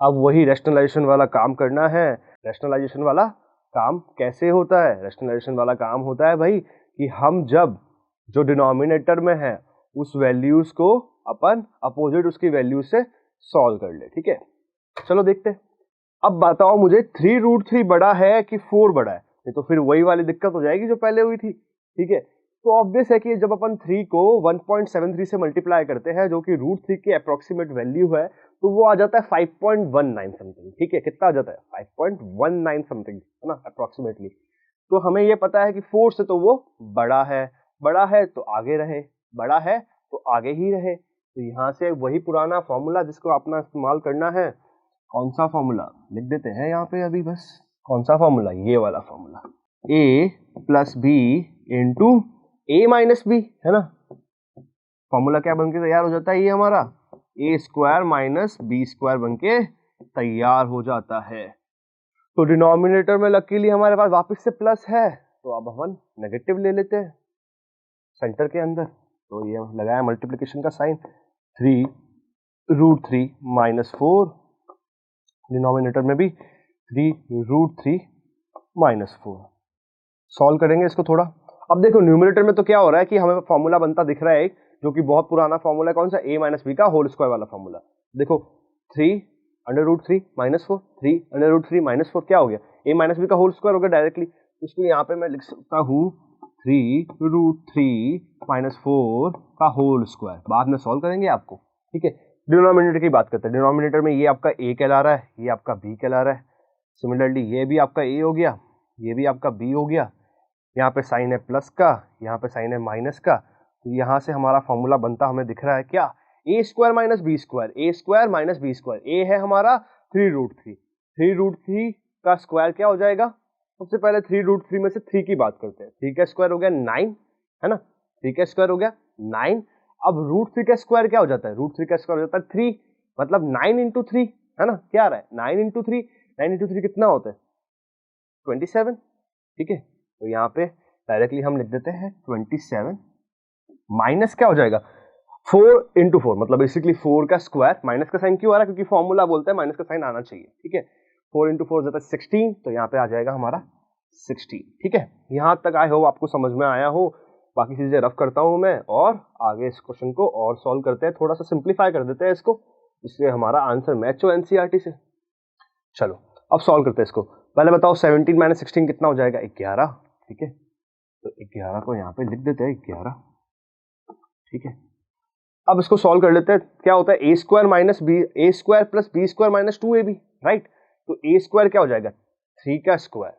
A: अब वही रैशनलाइजेशन वाला काम करना है। रैशनलाइजेशन वाला काम कैसे होता है, रैशनलाइजेशन वाला काम होता है भाई कि हम जब जो डिनोमिनेटर में है उस वैल्यूज को अपन अपोजिट उसकी वैल्यू से सॉल्व कर ले, ठीक है चलो देखते हैं। अब बताओ मुझे 3√3 बड़ा है कि 4 बड़ा है, नहीं तो फिर वही वाली दिक्कत हो जाएगी जो पहले हुई थी, ठीक है तो ऑब्वियस है कि जब अपन 3 को 1.73 से मल्टीप्लाई करते हैं जो कि √3 की अप्रोक्सीमेट वैल्यू है तो वो आ जाता है 5.19 समथिंग, ठीक है कितना आ जाता है 5.19 समथिंग है ना अप्रोक्सीमेटली। तो हमें ये पता है कि 4 से तो वो बड़ा है तो आगे रहे, बड़ा है तो आगे ही रहे, तो यहाँ से वही पुराना फॉर्मूला जिसको अपना इस्तेमाल करना है, कौन सा फॉर्मूला लिख देते हैं यहाँ पे अभी बस। कौन सा फॉर्मूला? ये वाला formula, a plus B into A minus B, है ना। फॉर्मूला क्या बनके तैयार हो जाता है? ये हमारा ए स्क्वायर माइनस बी स्क्वायर बनके तैयार हो जाता है। तो डिनोमिनेटर में लकीली हमारे पास वापस से प्लस है, तो अब हम नेगेटिव ले लेते हैं सेंटर के अंदर। तो ये लगाया मल्टीप्लिकेशन का साइन, 3√3 माइनस 4, डिनोमिनेटर में भी 3√3 माइनस 4। सॉल्व करेंगे इसको थोड़ा। अब देखो न्यूमरेटर में तो क्या हो रहा है कि हमें फॉर्मूला बनता दिख रहा है एक, जो कि बहुत पुराना फॉर्मूला है, कौन सा? a माइनस बी का होल स्क्वायर वाला फॉर्मूला। देखो 3√3 माइनस 4, 3√3 माइनस 4 क्या हो गया? a माइनस बी का होल स्क्वायर हो गया डायरेक्टली। इसको यहाँ पे मैं लिख सकता हूँ 3√3 माइनस 4 का होल स्क्वायर। बाद में सॉल्व करेंगे आपको, ठीक है। डिनोमिनेटर की बात करते हैं। डिनोमिनेटर में ये आपका a कहला रहा है, ये आपका b कहला रहा है। सिमिलरली ये भी आपका a हो गया, ये भी आपका b हो गया। यहाँ पे साइन है प्लस का, यहाँ पे साइन है माइनस का। तो यहाँ से हमारा फॉर्मूला बनता हमें दिख रहा है क्या? ए स्क्वायर माइनस बी स्क्वायर, ए स्क्वायर माइनस बी स्क्वायर। ए है हमारा 3√3, 3√3 का स्क्वायर क्या हो जाएगा? सबसे पहले 3√3 में से 3 की बात करते हैं। 3 का स्क्वायर हो गया 9, है ना। 3 का स्क्वायर हो गया 9। अब √3 का स्क्वायर क्या हो जाता है? √3 का स्क्वायर हो जाता है 3, मतलब 9 इंटू 3, है ना। क्या आ रहा है? 9 इंटू 3, 9 इंटू 3 कितना होता है? 27, ठीक है। तो यहाँ पे डायरेक्टली हम लिख देते हैं 27 माइनस क्या हो जाएगा? 4 इंटू 4, मतलब बेसिकली 4 का स्क्वायर। माइनस का साइन क्यों आ रहा है? क्योंकि फॉर्मूला बोलता है माइनस का साइन आना चाहिए, ठीक है। 4 इंटू 4 जाता है 16, तो यहाँ पे आ जाएगा हमारा 16, ठीक है। यहाँ तक आई होप आपको समझ में आया हो। बाकी चीजें रफ करता हूँ मैं, और आगे इस क्वेश्चन को और सॉल्व करते हैं, थोड़ा सा सिंप्लीफाई कर देते हैं इसको, इसलिए हमारा आंसर मैच हो एनसीईआरटी से। चलो अब सॉल्व करते हैं इसको। पहले बताओ 17 माइनस 16 कितना हो जाएगा? 11, ठीक है। तो 11 को यहाँ पे लिख देते हैं 11, ठीक है। अब इसको सॉल्व कर लेते हैं। क्या होता है? A square minus B, A square plus B square minus 2ab, right. तो ए स्क्वायर क्या हो जाएगा? 3 का स्क्वायर,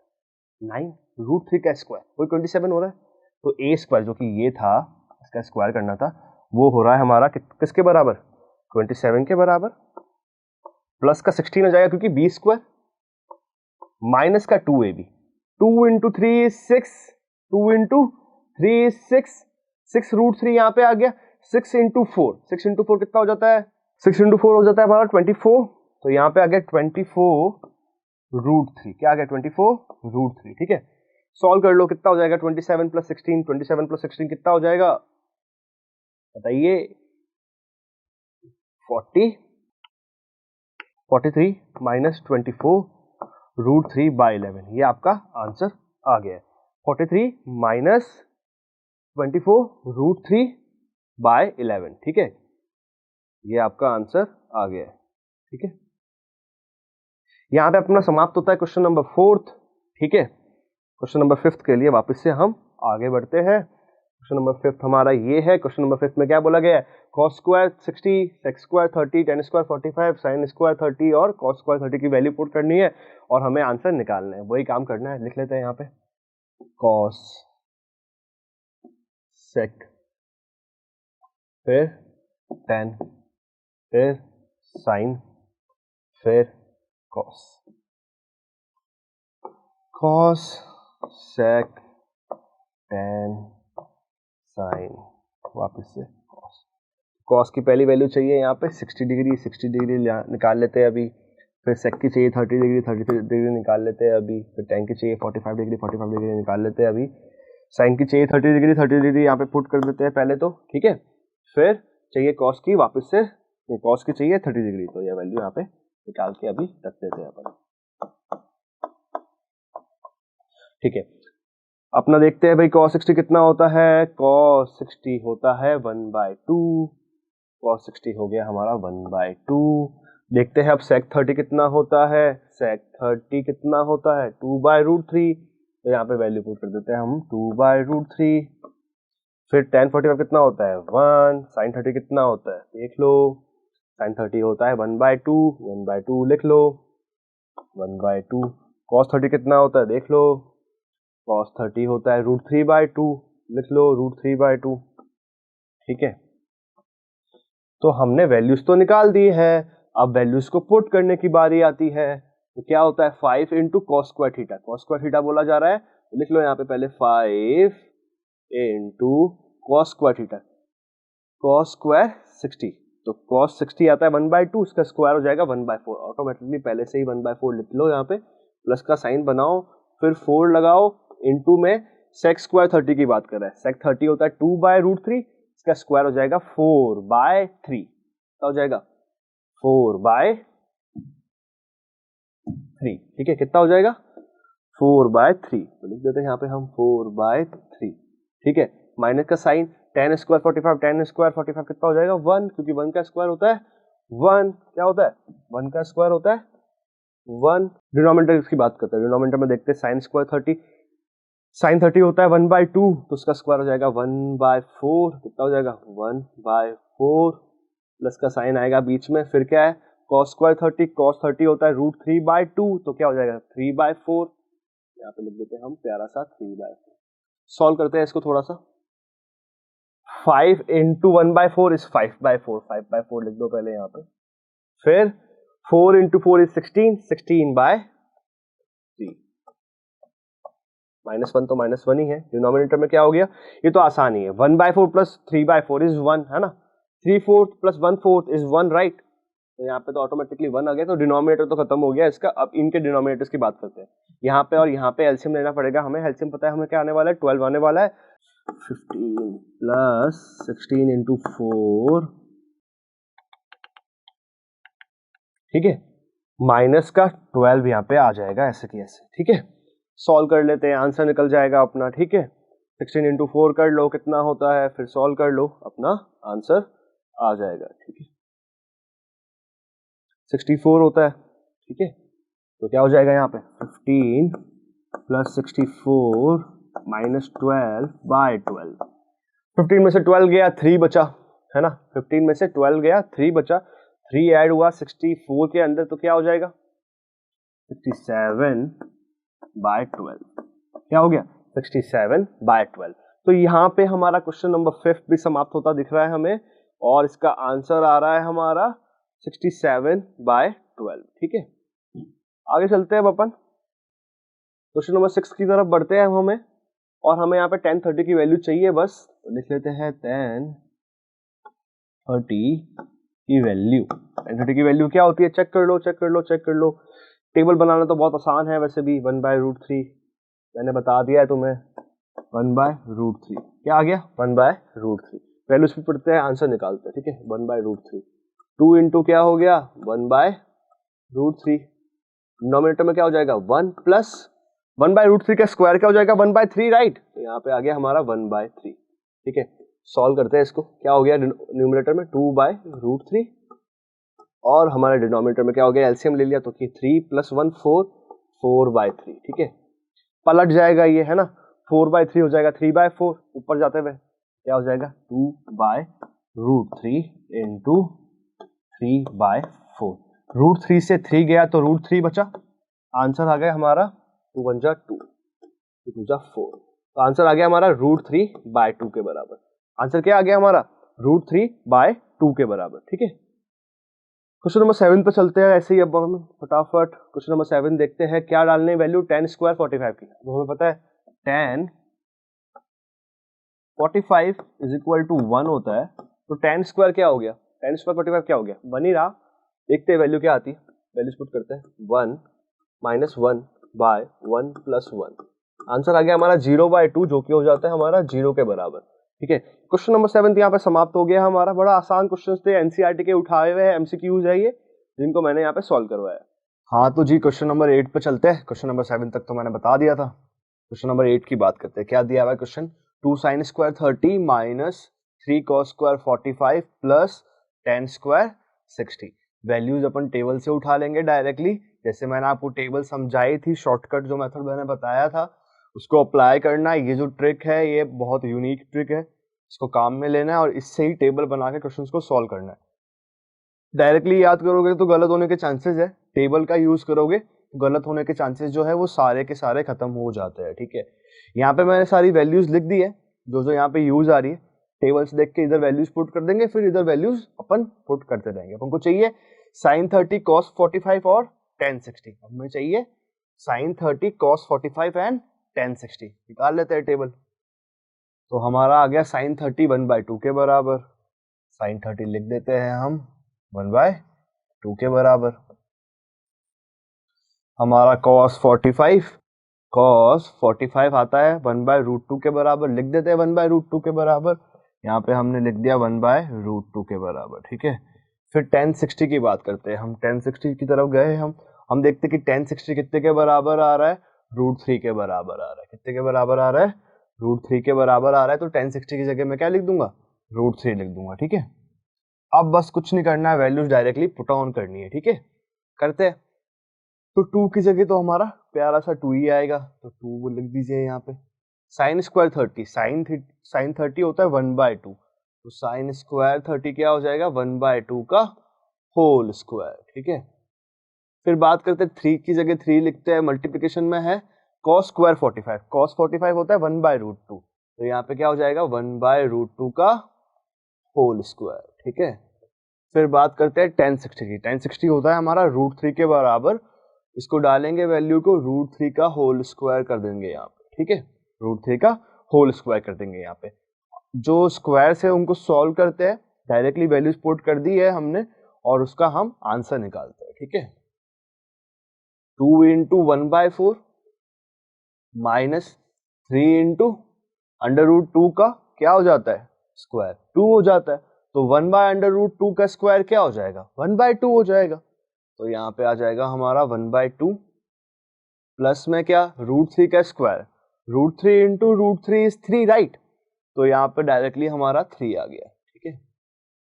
A: 9√3 का स्क्वायर, वही 27 हो रहा है। तो ए स्क्वायर जो कि ये था, इसका स्क्वायर करना था, वो हो रहा है हमारा किसके बराबर? 27 के बराबर। प्लस का 16 हो जाएगा क्योंकि बी स्क्वायर, माइनस का 2ab, 2 into 3 is 6, 2 into 3 is 6, 6√3 यहाँ पे आ गया। 6 इंटू 4, 6 इंटू 4 कितना हो जाता है? 6 इंटू 4 हो जाता है हमारा 24, तो यहाँ पे आ गया 24√3। क्या आ गया? 24√3, ठीक है। सॉल्व कर लो, कितना हो जाएगा? 27 प्लस 16, 27 प्लस 16 कितना हो जाएगा बताइए? 43 माइनस 24√3/11, ये आपका आंसर आ गया है। 43 माइनस 24√3/11, ठीक है। ये आपका आंसर आ गया है, ठीक है। यहां पे अपना समाप्त होता है क्वेश्चन नंबर 4, ठीक है। क्वेश्चन नंबर 5 के लिए वापस से हम आगे बढ़ते हैं। क्वेश्चन नंबर 5 हमारा ये है। क्वेश्चन नंबर 5 में क्या बोला गया है? cos square 60, sec square 30, tan square 45, sin square 30 और cos स्क्वायर 30 की वैल्यू पुट करनी है और हमें आंसर निकालना है। वही काम करना है, लिख लेते हैं यहाँ पे cos, sec, फिर tan, फिर sin, फिर cos, cos, sec, tan, sin, वापस से cos। cos की पहली वैल्यू चाहिए यहाँ पे 60 डिग्री, 60 डिग्री निकाल लेते हैं अभी। फिर sec की चाहिए 30 डिग्री, 30 डिग्री निकाल लेते हैं अभी। फिर tan की चाहिए 45 डिग्री, 45 डिग्री निकाल लेते हैं अभी। sin की चाहिए 30 डिग्री, 30 डिग्री यहाँ पे पुट कर देते हैं पहले तो, ठीक है। फिर चाहिए cos की, वापस से cos की चाहिए 30 डिग्री, तो यह वैल्यू यहाँ पे निकाल के अभी रख देते हैं अपन, ठीक है। अपना देखते हैं भाई cos 60 कितना होता है? cos 60 होता है 1/2, cos 60 हो गया हमारा 1/2। देखते हैं अब sec 30 कितना होता है? sec 30 कितना होता है? 2/√3, तो यहाँ पे वैल्यू पुट कर देते हैं हम 2/√3। फिर tan 45 कितना होता है? 1। sin 30 कितना होता है? देख लो, sin 30 होता है 1/2, 1/2 लिख लो, 1/2। cos 30 कितना होता है? देख लो, cos 30 होता है √3/2, लिख लो √3/2, ठीक है। तो हमने वैल्यूज तो निकाल दी है, अब वैल्यूज को पुट करने की बारी आती है। तो क्या होता है 5 into cos square theta, cos square theta बोला जा रहा है तो लिख लो यहाँ पे पहले 5 into cos square theta, cos square 60, तो कॉस 60 आता है 1/2, इसका स्क्वायर हो जाएगा 1/4, ऑटोमेटिकली पहले से ही 1/4 लिख लो, यहाँ पे प्लस का साइन बनाओ, फिर 4 लगाओ, इंटू में सेक स्क्वायर 30 की बात कर रहा है, सेक 30 होता है 2/√3, इसका स्क्वायर हो जाएगा 4/3, क्या हो जाएगा 4/3, ठीक है, कितना हो जाएगा 4/3, तो लिख देते हैं यहाँ पे हम 4/3, ठीक है, माइनस का साइन, 10 स्क्वायर 45, 10 स्क्वायर 45 कितना हो जाएगा 1, क्योंकि 1 का स्क्वायर होता है 1, क्या होता है 1 का स्क्वायर होता है 1, डिनोमिनेटर की बात करते हैं, डिनोमिनेटर में देखते हैं साइन स्क्वायर 30, साइन 30 होता है 1/2, तो उसका स्क्वायर हो जाएगा 1/4, कितना हो जाएगा 1/4, प्लस का साइन आएगा बीच में, फिर क्या है cos स्क्वायर 30, cos 30 होता है √3/2, तो क्या हो जाएगा 3/4, यहाँ पे लिख देते हैं हम प्यारा सा 3/4। सॉल्व करते हैं इसको थोड़ा सा, 5 इंटू 1/4 इज 5/4, 5/4 लिख दो पहले यहाँ पे, फिर 4 इंटू 4 इज 16, 16/3, -1 तो -1 ही है, डिनोमिनेटर में क्या हो गया, ये तो आसान ही है, 1/4 प्लस 3/4 इज 1, है ना, 3/4 प्लस 1/4 इज 1, राइट, तो यहाँ पे तो ऑटोमेटिकली 1 आ गया, तो डिनोमिनेटर तो खत्म हो गया इसका। अब इनके डिनोमिनेटर्स की बात करते हैं, यहाँ पे और यहाँ पे एलसीएम लेना पड़ेगा हमें, एलसीएम पता है हमें क्या आने वाला है 12 आने वाला है, 15 प्लस 16 इंटू 4, ठीक है, माइनस का 12 यहाँ पे आ जाएगा ऐसे की ऐसे, ठीक है, सॉल्व कर लेते हैं, आंसर निकल जाएगा अपना, ठीक है, 16 इंटू 4 कर लो कितना होता है, फिर सॉल्व कर लो, अपना आंसर आ जाएगा, ठीक है, 64 होता है, ठीक है, तो क्या हो जाएगा यहाँ पे 15 प्लस 64 माइनस 12/12, 15 में से 12 गया 3 बचा, है ना, 15 में से 12 गया 3 बचा, 3 ऐड हुआ 64 के अंदर, तो क्या हो जाएगा 67/12, क्या हो गया 67/12। तो यहाँ पे हमारा क्वेश्चन नंबर 5 भी समाप्त होता दिख रहा है हमें, और इसका आंसर आ रहा है हमारा 67/12, ठीक है, आगे चलते हैं अपन क्वेश्चन नंबर 6 की तरफ बढ़ते हैं हमें, और हमें यहाँ पे 1030 की वैल्यू चाहिए बस, तो लिख लेते हैं 1030 की वैल्यू, 1030 की वैल्यू क्या होती है, चेक कर लो चेक कर लो चेक कर लो, टेबल बनाना तो बहुत आसान है वैसे भी, 1/√3 मैंने बता दिया है तुम्हें, 1/√3 क्या आ गया 1/√3, वैल्यूज पे पढ़ते हैं आंसर निकालते हैं, ठीक है, 1/√3, 2 इंटू क्या हो गया 1/√3, डिनोमिनेटर में क्या हो जाएगा 1 प्लस 1/√3 का स्क्वायर क्या हो जाएगा 1/3, राइट, तो यहाँ पे आ गया हमारा 1/3, ठीक है, सॉल्व करते हैं इसको, क्या हो गया न्यूमरेटर में 2/√3, और हमारे डिनोमिनेटर में क्या हो गया, एलसीएम ले लिया तो कि 3 प्लस 1 4, 4/3, ठीक है, पलट जाएगा ये, है ना, 4/3 हो जाएगा 3/4, ऊपर जाते हुए क्या हो जाएगा 2/√3 इंटू 3/4, √3 से 3 गया तो √3 बचा, आंसर आ गया हमारा 2 1 जा 2, 2 जा 4, तो आंसर आ गया हमारा √3/2 के बराबर, आंसर क्या आ गया हमारा √3/2 के बराबर, ठीक है। क्वेश्चन नंबर 7 पे चलते हैं, ऐसे ही अब हम फटाफट क्वेश्चन नंबर 7 देखते हैं, क्या डालने वैल्यू 10 स्क्वायर 45 की, वो हमें पता है 10 45 इज इक्वल टू 1 होता है, तो 10 स्क्वायर क्या हो गया 10 स्क्वायर 45 क्या हो गया 1 ही रहा, देखते हैं वैल्यू क्या आती है, वैल्यूज पुट करते हैं 1 माइनस 1/1 प्लस 1, आंसर आ गया हमारा 0/2 जो कि हो जाता है हमारा 0 के बराबर, ठीक है। क्वेश्चन नंबर 7 यहाँ पे समाप्त हो गया हमारा, बड़ा आसान क्वेश्चन थे, एनसीईआरटी के उठाए हुए एमसीक्यूज है ये, जिनको मैंने यहाँ पे सॉल्व करवाया। हाँ तो जी क्वेश्चन नंबर 8 पे चलते हैं, क्वेश्चन नंबर 7 तक तो मैंने बता दिया था, क्वेश्चन नंबर 8 की बात करते हैं, क्या दिया हुआ है question, 2 sin square 30 minus 3 cos square 45 plus 10 square 60, values अपन टेबल से उठा लेंगे डायरेक्टली, जैसे मैंने आपको टेबल समझाई थी, शॉर्टकट जो मेथड मैंने बताया था उसको अप्लाई करना है, ये जो ट्रिक है ये बहुत यूनिक ट्रिक है, इसको काम में लेना है और इससे ही टेबल बना के क्वेश्चंस को सॉल्व करना है। डायरेक्टली याद करोगे तो गलत होने के चांसेस है, टेबल का यूज करोगे तो गलत होने के चांसेस जो है वो सारे के सारे खत्म हो जाते हैं, ठीक है। यहाँ पे मैंने सारी वैल्यूज लिख दी है जो जो यहाँ पे यूज आ रही है, टेबल्स देख के इधर वैल्यूज पुट कर देंगे, फिर इधर वैल्यूज अपन पुट करते रहेंगे। अपन को चाहिए sin 30 cos 45 और tan 60। हमें चाहिए sin 30 cos 45 एंड tan 60। निकाल लेते हैं टेबल। तो हमारा आ गया sin 30 1/2 के बराबर, sin 30 लिख देते हैं हम 1/2 के बराबर। हमारा cos 45 आता है 1/√2 के बराबर, लिख देते हैं 1/√2 के बराबर। यहाँ पे हमने लिख दिया 1/√2 के बराबर, ठीक है। फिर tan 60 की बात करते हैं हम। tan 60 की तरफ गए हम देखते हैं कि tan 60 कितने के बराबर आ रहा है, √3 के बराबर आ रहा है। कितने के बराबर आ रहा है, √3 के बराबर आ रहा है। तो tan 60 की जगह मैं क्या लिख दूंगा, √3 लिख दूंगा, ठीक है। अब बस कुछ नहीं करना है, वैल्यूज डायरेक्टली पुट ऑन करनी है, ठीक है। करते हैं। तो 2 की जगह तो हमारा प्यारा सा 2 ही आएगा, तो 2 वो लिख दीजिए यहाँ पे। साइन स्क्वायर 30, साइन 30 होता है 1/2, तो साइन स्क्वायर 30 क्या हो जाएगा, 1/2 का होल स्क्वायर, ठीक है। फिर बात करते हैं 3 की जगह 3 लिखते हैं, मल्टीप्लिकेशन में है cos स्क्वायर 45, cos 45 होता है 1/√2, तो यहाँ पे क्या हो जाएगा 1/√2 का होल स्क्वायर, ठीक है। फिर बात करते हैं tan 60 की। tan 60 होता है हमारा √3 के बराबर, इसको डालेंगे वैल्यू को, √3 का होल स्क्वायर कर देंगे यहाँ पे, ठीक है। √3 का होल स्क्वायर कर देंगे यहाँ पे। जो स्क्वायर से उनको सॉल्व करते हैं, डायरेक्टली वैल्यूज पुट कर दी है हमने और उसका हम आंसर निकालते हैं, ठीक है। 2 × 1/4 माइनस 3 × √2 का क्या हो जाता है, स्क्वायर 2 हो जाता है। तो 1/√2 का स्क्वायर क्या हो जाएगा, 1/2 हो जाएगा। तो यहाँ पे आ जाएगा हमारा 1/2 प्लस में क्या, √3 का स्क्वायर, √3 × √3 इज 3, राइट। तो यहाँ पे डायरेक्टली हमारा 3 आ गया, ठीक है।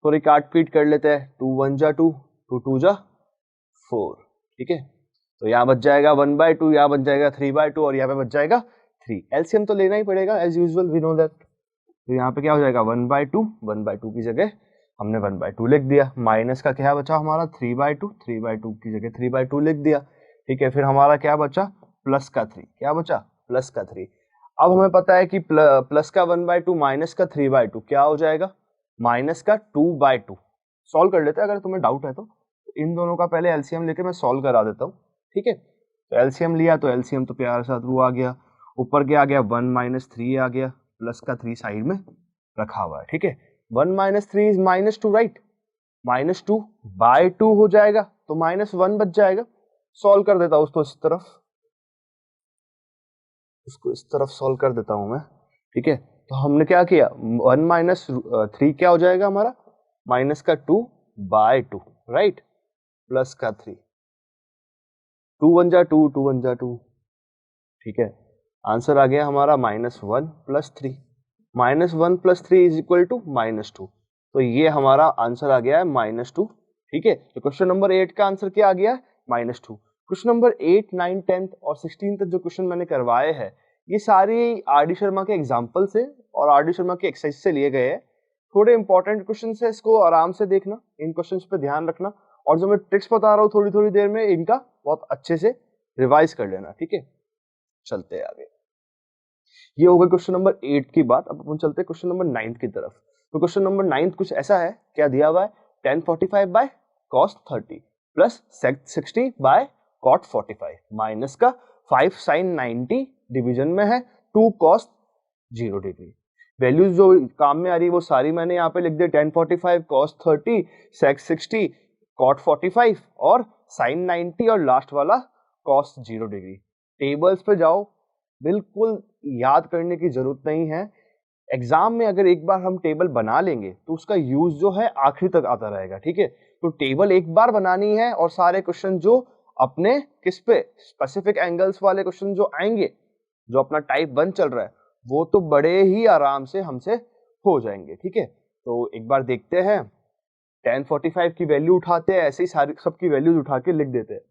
A: तो रिकार्ड पीट कर लेते हैं, 2 1 जा 2, 2 2 जा 4, ठीक है। तो यहाँ बच जाएगा 1/2, यहाँ बच जाएगा 3/2 और यहाँ पे बच जाएगा 3। एलसीएम तो लेना ही पड़ेगा as usual, we know that. तो यहाँ पे क्या हो जाएगा 1/2 की जगह हमने 1/2 लिख दिया, माइनस का क्या बचा हमारा 3/2 की जगह 3/2 लिख दिया, ठीक है। फिर हमारा क्या बचा, प्लस का 3, क्या बचा, प्लस का 3। अब हमें पता है कि प्लस का 1/2 माइनस का 3/2 क्या हो जाएगा, माइनस का 2/2। सॉल्व कर लेते हैं अगर तुम्हें डाउट है तो। इन दोनों का पहले एलसीएम लेके मैं सॉल्व करा देता हूँ, ठीक है। तो एलसीएम लिया, तो एलसीएम तो प्यार सा थ्रू आ गया, ऊपर क्या आ गया 1 - 3 आ गया, प्लस का 3 साइड में रखा हुआ है, ठीक है। 1 - 3 इज -2, राइट। -2/2 हो जाएगा, तो -1 बच जाएगा। सॉल्व कर देता हूँ उसको इस तरफ, उसको इस तरफ सॉल्व कर देता हूं मैं, ठीक है। तो हमने क्या किया, 1 - 3 क्या हो जाएगा हमारा, माइनस का 2/2, राइट, प्लस का 3, 2 1 जा 2, 2 1 जा 2, ठीक है। आंसर आ गया हमारा -1 + 3, -1 + 3 इज इक्वल टू -2। तो ये हमारा आंसर आ गया है -2, ठीक है। तो क्वेश्चन नंबर 8 का आंसर क्या आ गया है, -2। क्वेश्चन नंबर 8, 9, 10 और 16 तक जो क्वेश्चन मैंने करवाए हैं, ये सारी आर.डी. शर्मा के एग्जाम्पल से और आर.डी. शर्मा के एक्सरसाइज से लिए गए हैं। थोड़े इंपॉर्टेंट क्वेश्चन है, इसको आराम से देखना, इन क्वेश्चंस पे ध्यान रखना, और जो मैं ट्रिक्स बता रहा हूँ थोड़ी थोड़ी देर में, इनका बहुत अच्छे से रिवाइज कर लेना, ठीक है। चलते हैं आगे। ये हो गई क्वेश्चन नंबर 8 की बात। अब अपन चलते हैं क्वेश्चन नंबर 9 की तरफ। तो क्वेश्चन नंबर 9 कुछ ऐसा है, क्या दिया हुआ है, tan 45 / cos 30 plus sec 60 / cot 45 minus का 5 sin 90 डिवीजन में है 2 cos 0 डिग्री। वैल्यूज जो काम में आ रही है वो सारी मैंने यहाँ पे लिख दी, tan 45 cos 30 sec 60 cot 45 और sin 90 और लास्ट वाला cos 0 डिग्री। टेबल्स पे जाओ, बिल्कुल याद करने की जरूरत नहीं है। एग्जाम में अगर एक बार हम टेबल बना लेंगे तो उसका यूज जो है आखिरी तक आता रहेगा, ठीक है। तो टेबल एक बार बनानी है और सारे क्वेश्चन जो अपने किस पे, स्पेसिफिक एंगल्स वाले क्वेश्चन जो आएंगे, जो अपना टाइप 1 चल रहा है, वो तो बड़े ही आराम से हमसे हो जाएंगे, ठीक है। तो एक बार देखते हैं, tan 45 की वैल्यू उठाते हैं, ऐसे ही सारी सबकी वैल्यूज उठा के लिख देते हैं।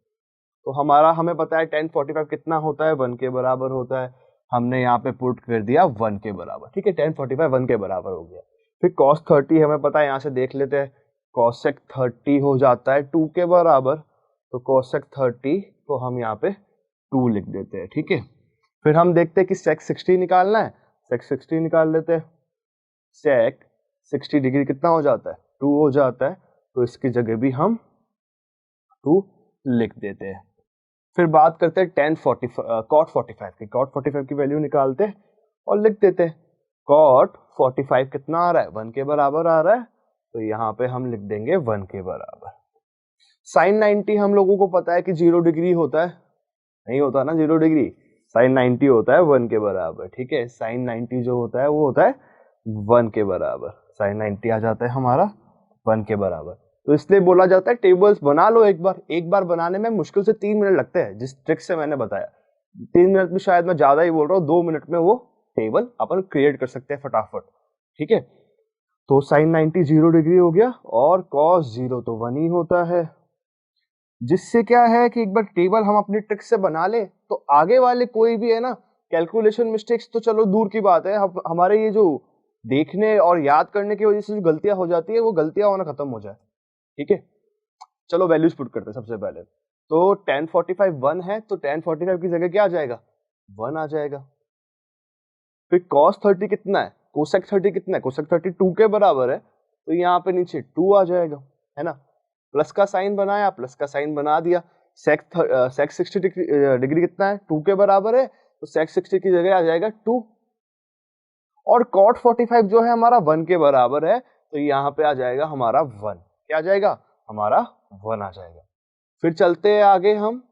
A: तो हमें पता है tan 45 कितना होता है, 1 के बराबर होता है। हमने यहाँ पे पुट कर दिया 1 के बराबर, ठीक है। tan 45 1 के बराबर हो गया। फिर cos 30 हमें पता है, यहाँ से देख लेते हैं, cosec 30 हो जाता है 2 के बराबर, तो cosec 30 को हम यहाँ पे 2 लिख देते हैं, ठीक है। फिर हम देखते हैं कि sec 60 निकालना है, sec 60 निकाल लेते हैं। sec 60 डिग्री कितना हो जाता है, 2 हो जाता है, तो इसकी जगह भी हम 2 लिख देते हैं। फिर बात करते हैं cot 45 की। cot 45 की वैल्यू निकालते हैं और लिख देते हैं। cot 45 कितना आ रहा है, 1 के बराबर आ रहा है, तो यहाँ पे हम लिख देंगे 1 के बराबर। sin 90 हम लोगों को पता है कि 0 डिग्री होता है, नहीं होता ना 0 डिग्री, sin 90 होता है 1 के बराबर, ठीक है। sin 90 जो होता है वो होता है 1 के बराबर, sin 90 आ जाता है हमारा 1 के बराबर। तो इसलिए बोला जाता है टेबल्स बना लो एक बार बनाने में मुश्किल से 3 मिनट लगते हैं, जिस ट्रिक से मैंने बताया। 3 मिनट में शायद मैं ज्यादा ही बोल रहा हूँ, 2 मिनट में वो टेबल अपन क्रिएट कर सकते हैं फटाफट, ठीक है। तो sin 90 0 डिग्री हो गया और cos 0 तो 1 ही होता है, जिससे क्या है कि एक बार टेबल हम अपनी ट्रिक से बना ले तो आगे वाले कोई भी है ना कैलकुलेशन मिस्टेक्स तो चलो दूर की बात है, हमारे ये जो देखने और याद करने की वजह से जो गलतियां हो जाती है वो गलतियां होना खत्म हो जाए, ठीक है। चलो वैल्यूज पुट करते हैं सबसे पहले। तो tan 45 1 है, तो tan 45 की जगह क्या आ जाएगा, 1 आ जाएगा। फिर cos 30 कितना है, cosec 30 कितना है, cosec 30 2 के बराबर है, तो यहाँ पे नीचे 2 आ जाएगा, है ना। प्लस का साइन बनाया, प्लस का साइन बना दिया। sec 60 डिग्री कितना है, 2 के बराबर है, तो sec 60 की जगह आ जाएगा 2। और cot 45 जो है हमारा 1 के बराबर है, तो यहाँ पे आ जाएगा हमारा 1, क्या आ जाएगा हमारा 1 आ जाएगा। फिर चलते हैं आगे हम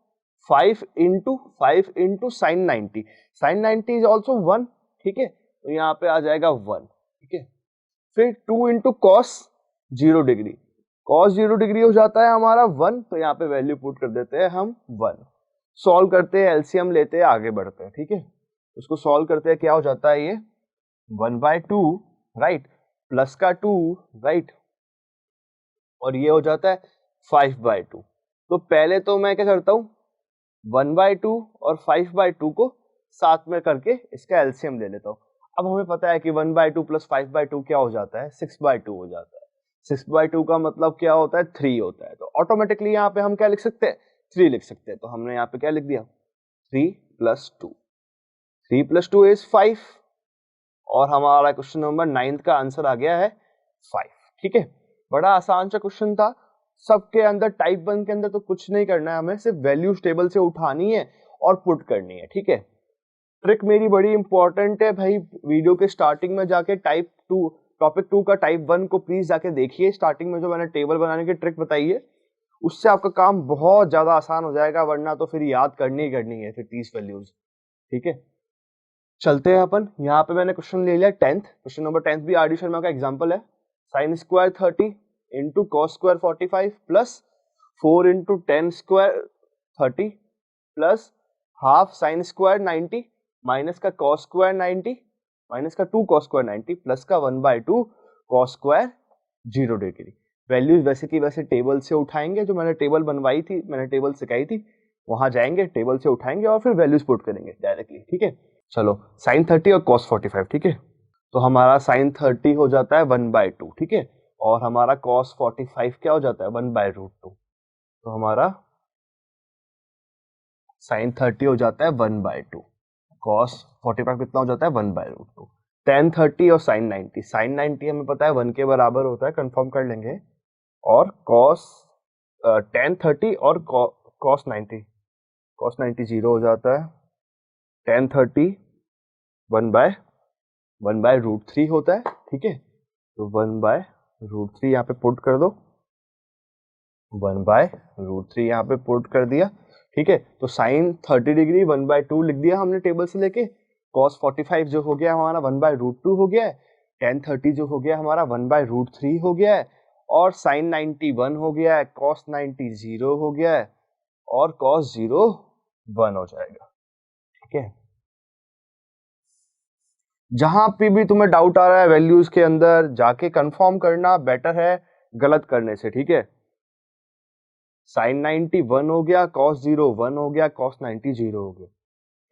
A: 5 into sin 90, sin 90 is also 1, ठीक है, तो यहाँ पे आ जाएगा 1, ठीक है। फिर 2 into cos 0 degree, cos 0 degree हो जाता है हमारा 1, तो यहाँ पे वैल्यू पुट कर देते हैं हम 1। सॉल्व करते हैं, एलसीएम लेते हैं, आगे बढ़ते हैं, ठीक है। उसको सॉल्व करते हैं, क्या हो जाता है ये 1/2, राइट, प्लस का 2, राइट, और ये हो जाता है 5/2। तो पहले तो मैं क्या करता हूँ 1/2 और 5/2 को साथ में करके इसका एलसीएम ले लेता हूँ। अब हमें पता है कि 1/2 प्लस 5/2 क्या हो जाता है, 6/2 हो जाता है। 6/2 का मतलब क्या होता है, 3 होता है। तो ऑटोमेटिकली यहाँ पे हम क्या लिख सकते हैं, 3 लिख सकते हैं। तो हमने यहाँ पे क्या लिख दिया, 3 + 2, 3 + 2 इज 5, और हमारा क्वेश्चन नंबर 9 का आंसर आ गया है 5, ठीक है। बड़ा आसान सा क्वेश्चन था। सबके अंदर टाइप 1 के अंदर तो कुछ नहीं करना है, हमें सिर्फ वैल्यूज टेबल से उठानी है और पुट करनी है, ठीक है। ट्रिक मेरी बड़ी इंपॉर्टेंट है भाई, वीडियो के स्टार्टिंग में जाके टॉपिक 2 का टाइप 1 को प्लीज जाके देखिए। स्टार्टिंग में जो मैंने टेबल बनाने की ट्रिक बताई है उससे आपका काम बहुत ज्यादा आसान हो जाएगा, वरना तो फिर याद करनी ही करनी है फिर 30 वैल्यूज, ठीक है। चलते हैं अपन, यहाँ पे मैंने क्वेश्चन ले लिया 10th, क्वेश्चन नंबर 10th भी आर डी शर्मा का एग्जांपल है। sin square 30 into cos square 45 plus 4 into ten square 30 plus half sin square 90 minus का cos स्क्वायर 90 माइनस का 2 cos स्क्वायर 90 प्लस का 1/2 cos स्क्वायर 0 डिग्री। वैल्यूज वैसे की वैसे table से उठाएंगे, जो मैंने टेबल बनवाई थी, मैंने टेबल सिखाई थी, वहां जाएंगे टेबल से उठाएंगे और फिर वैल्यूज पुट करेंगे डायरेक्टली, ठीक है। चलो sin 30 और cos 45, ठीक है। तो हमारा sin 30 हो जाता है 1/2, ठीक है, और हमारा cos 45 क्या हो जाता है 1/√2। तो हमारा sin 30 हो जाता है 1/2, cos 45 कितना हो जाता है 1/√2। tan 30 और sin 90 हमें पता है 1 के बराबर होता है, कंफर्म कर लेंगे। और tan 30 और cos 90 0 हो जाता है। tan 30 1/√3 होता है, ठीक है। तो 1/√3 यहाँ पे पुट कर दो, 1/√3 यहाँ पे पुट कर दिया, ठीक है। तो sin 30 डिग्री 1/2 लिख दिया हमने टेबल से लेके, cos 45 जो हो गया हमारा 1/√2 हो गया है, tan 30 जो हो गया हमारा 1/√3 हो गया है, और sin 90 1 हो गया है, cos 90 0 हो गया है, और cos 0 1 हो जाएगा, ठीक है। जहां पे भी तुम्हें डाउट आ रहा है वैल्यूज के अंदर, जाके कंफर्म करना बेटर है गलत करने से, ठीक है। sin 90 1 हो गया, cos 0 1 हो गया, cos 90 0 हो गया,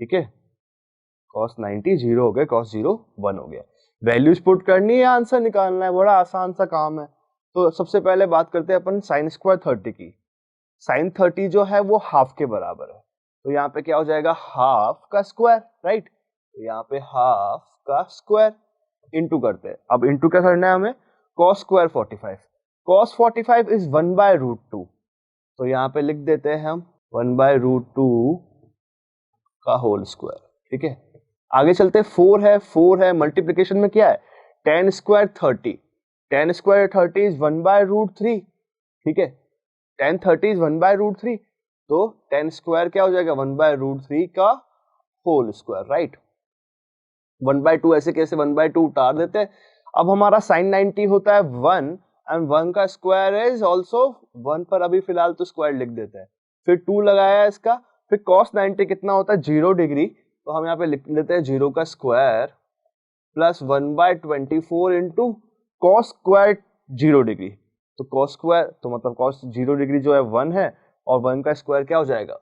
A: ठीक है। cos 90 0 हो गया, cos 0 1 हो गया। वैल्यूज पुट करनी है, आंसर निकालना है, बड़ा आसान सा काम है। तो सबसे पहले बात करते हैं अपन sin स्क्वायर 30 की। sin 30 जो है वो हाफ के बराबर है, तो यहाँ पे क्या हो जाएगा हाफ का स्क्वायर, राइट। तो यहाँ पे हाफ का स्क्वायर इंटू करते हैं। अब इंटू क्या करना है हमें, cos स्क्वायर 45, cos 45 इज 1/√2, तो यहाँ पे लिख देते हैं हम 1/√2 का होल स्क्वायर। ठीक है, आगे चलते हैं, 4 है मल्टीप्लिकेशन में क्या है, 10 स्क्वायर 30, 10 स्क्वायर 30 इज 1/√3। ठीक है, 10 30 इज 1/√3, तो 10 स्क्वायर क्या हो जाएगा, 1/√3 का होल स्क्वायर, राइट। 1/2 ऐसे कैसे, 1/2 उतार देते हैं। अब हमारा sin 90 होता है 1 एंड 1 का स्क्वायर इज ऑल्सो 1, पर अभी फिलहाल तो स्क्वायर लिख देते हैं, फिर 2 लगाया इसका, फिर cos 90 कितना होता है 0 डिग्री, तो हम यहाँ पे लिख लेते हैं 0 का square plus 1/24 into cos square 0 degree, तो cos स्क्वायर तो मतलब cos 0 डिग्री जो है 1 है, और 1 का स्क्वायर क्या हो जाएगा,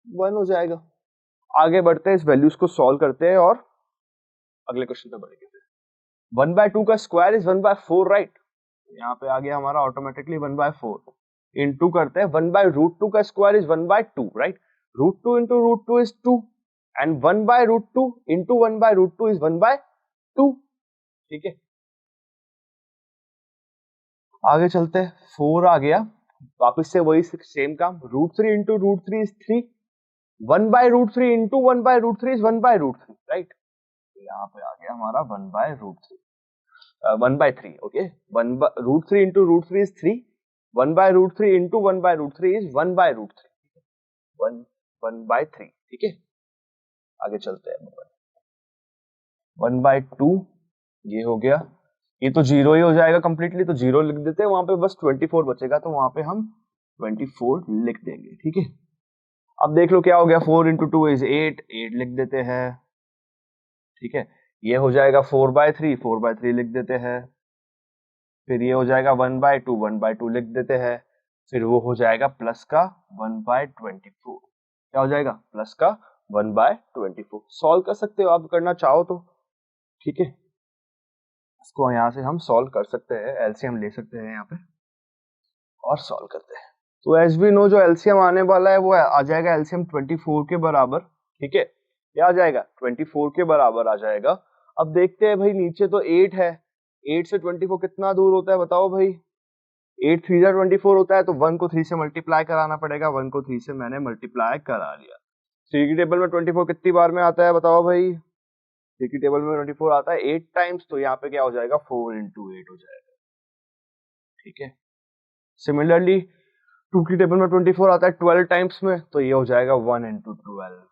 A: 1 हो जाएगा। आगे बढ़ते हैं, इस वैल्यूज को सॉल्व करते हैं और अगले क्वेश्चन पे बढ़ेंगे। 1/2 का स्क्वायर इज 1/4, राइट, यहाँ पे आ गया हमारा ऑटोमेटिकली 1/4, इंटू करते हैं 1/√2 का square is 1/2, right, √2 into √2 is 2 and 1/√2 into 1/√2 is 1/2। ठीक है, आगे चलते हैं, 4 आ गया, वापस से वही सेम काम, √3 into √3 is 3, 1/√3 into 1/√3 is 1/√3, right, यहाँ पे आ गया हमारा 1/√3, 1/3, okay, √3 into √3 is 3, 1/√3 into 1/√3 is 1/√3, 1/3। ठीक है, आगे चलते हैं, 1/2 ये हो गया, ये तो 0 ही हो जाएगा कंप्लीटली, तो 0 लिख देते हैं, वहां पे बस 24 बचेगा, तो वहां पे हम 24 लिख देंगे। ठीक है, अब देख लो क्या हो गया, 4 इंटू 2 इज 8, 8 लिख देते हैं। ठीक है, ये हो जाएगा 4/3, 4/3 लिख देते हैं, फिर ये हो जाएगा 1/2, 1/2 लिख देते हैं, फिर वो हो जाएगा प्लस का 1/24, क्या हो जाएगा, प्लस का 1/24। सॉल्व कर सकते हो आप, करना चाहो तो। ठीक है, इसको यहाँ से हम सॉल्व कर सकते हैं, एलसीएम ले सकते हैं यहाँ पे और सॉल्व करते हैं। तो एज वी नो, जो एलसीएम आने वाला है वो आ जाएगा एलसीएम 24 के बराबर। ठीक है, क्या आ जाएगा, 24 के बराबर आ जाएगा। अब देखते हैं भाई, नीचे तो 8 है, 8 से 24 कितना दूर होता है बताओ भाई, 8 3 जा 24 होता है, तो 1 को 3 से मल्टीप्लाई कराना पड़ेगा, 1 को 3 से मैंने मल्टीप्लाई करा लिया। 3 की टेबल में 24 कितनी बार में आता है बताओ भाई, 3 की टेबल में 24 आता है 8 टाइम्स, तो यहाँ पे क्या हो जाएगा, 4 इंटू 8 हो जाएगा। ठीक है, सिमिलरली 2 की टेबल में 24 आता है 12 टाइम्स में, तो ये हो जाएगा 1 इंटू 12,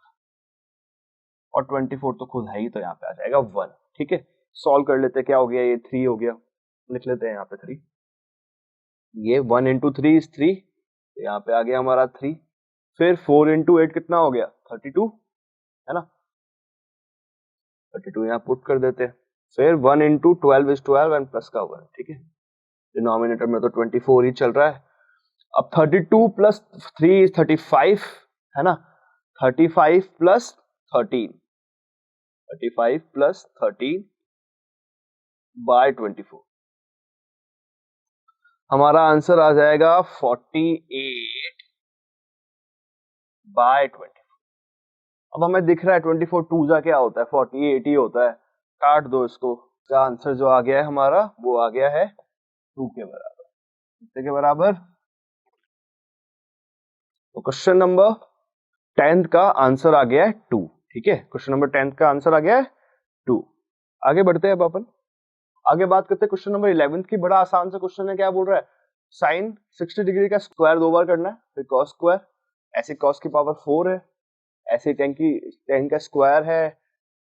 A: और 24 तो खुद है ही, तो यहाँ पे आ जाएगा 1। ठीक है, सॉल्व कर लेते हैं, क्या हो गया, ये 3 हो गया, लिख लेते हैं यहाँ पे 3, ये 1 इंटू 3 इज 3, तो यहाँ पे आ गया हमारा 3, फिर 4 इंटू 8 कितना हो गया, 32, है ना, 32 यहाँ पुट कर देते हैं, फिर 1 इंटू 12 इज 12 एंड प्लस का 1। ठीक है, डिनोमिनेटर में तो 24 ही चल रहा है। अब 32 प्लस 3 इज 35, है ना, 35 प्लस 13, 35 प्लस 13 बाय 24, हमारा आंसर आ जाएगा 48 बाय 24। अब हमें दिख रहा है 24 2 जा क्या होता है, 48 ही होता है, काट दो इसको, इसका आंसर जो आ गया है हमारा, वो आ गया है 2 के बराबर। कितने के बराबर, तो क्वेश्चन नंबर 10 का आंसर आ गया है 2। ठीक है, क्वेश्चन नंबर 10 का आंसर आ गया है 2। आगे बढ़ते हैं, अब अपन आगे बात करते हैं क्वेश्चन नंबर 11 की। बड़ा आसान सा क्वेश्चन है, क्या बोल रहा है, साइन 60 डिग्री का स्क्वायर 2 बार करना है, फिर कॉस स्क्वायर, ऐसे कॉस की पावर 4 है, ऐसे 10 का स्क्वायर है,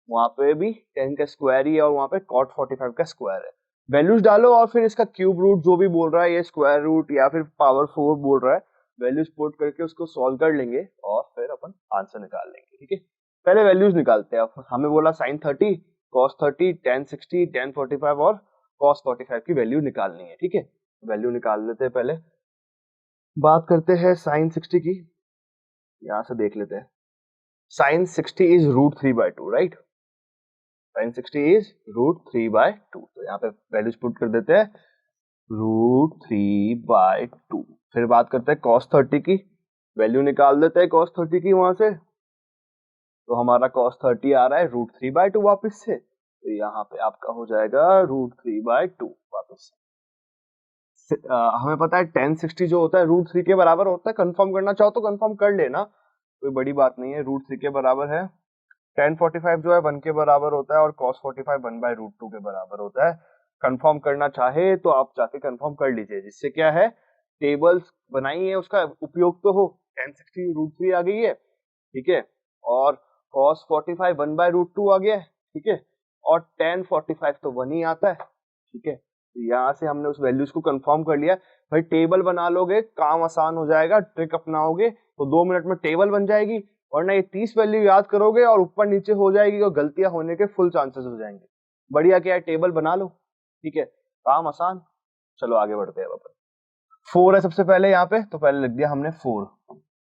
A: वहां पे भी 10 का स्क्वायर ही है, और वहां पे cot 45 का स्क्वायर है। वैल्यूज डालो और फिर इसका क्यूब रूट जो भी बोल रहा है, ये स्क्वायर रूट या फिर पावर 4 बोल रहा है, वैल्यूज पुट करके उसको सॉल्व कर लेंगे और फिर अपन आंसर निकाल लेंगे। ठीक है, पहले वैल्यूज निकालते हैं। हमें बोला sin 30, cos 30, tan 60, tan 45 और cos 45 की वैल्यू निकालनी है। ठीक है, वैल्यू निकाल लेते हैं। पहले बात करते हैं sin 60 की, यहां से देख लेते हैं। sin 60 is √3/2, right, sin 60 is √3/2, तो यहाँ पे वैल्यूज पुट कर देते हैं, √3/2। फिर बात करते हैं cos 30 की, वैल्यू निकाल देते हैं cos 30 की वहां से, तो हमारा cos 30 आ रहा है √3/2 वापस से, तो यहाँ पे आपका हो जाएगा √3/2 वापस से। हमें पता है 1060 जो होता है √3 के बराबर होता है। कंफर्म करना चाहो तो कंफर्म कर लेना, कोई बड़ी बात नहीं है। √3 के बराबर है। 1045 जो है 1 के बराबर होता है और cos 45 1/√2 के बराबर होता है। कंफर्म करना चाहे तो आप जाके कंफर्म कर लीजिए, जिससे क्या है टेबल्स बनाई है उसका उपयोग तो हो। 1060 √3 आ गई है, ठीक है, और cos 45 1/√2 आ गया है, ठीक है, और 1045 तो 1 ही आता है, ठीक है। तो यहाँ से हमने उस वैल्यूज को कंफर्म कर लिया। भाई टेबल बना लोगे काम आसान हो जाएगा, ट्रिक अपनाओगे तो 2 मिनट में टेबल बन जाएगी, वरना ये 30 वैल्यू याद करोगे और ऊपर नीचे हो जाएगी और गलतियां होने के फुल चांसेस हो जाएंगे। बढ़िया क्या है, टेबल बना लो, ठीक है, काम आसान। चलो आगे बढ़ते हैं। अपन 4 है सबसे पहले यहाँ पे, तो पहले लिख दिया हमने 4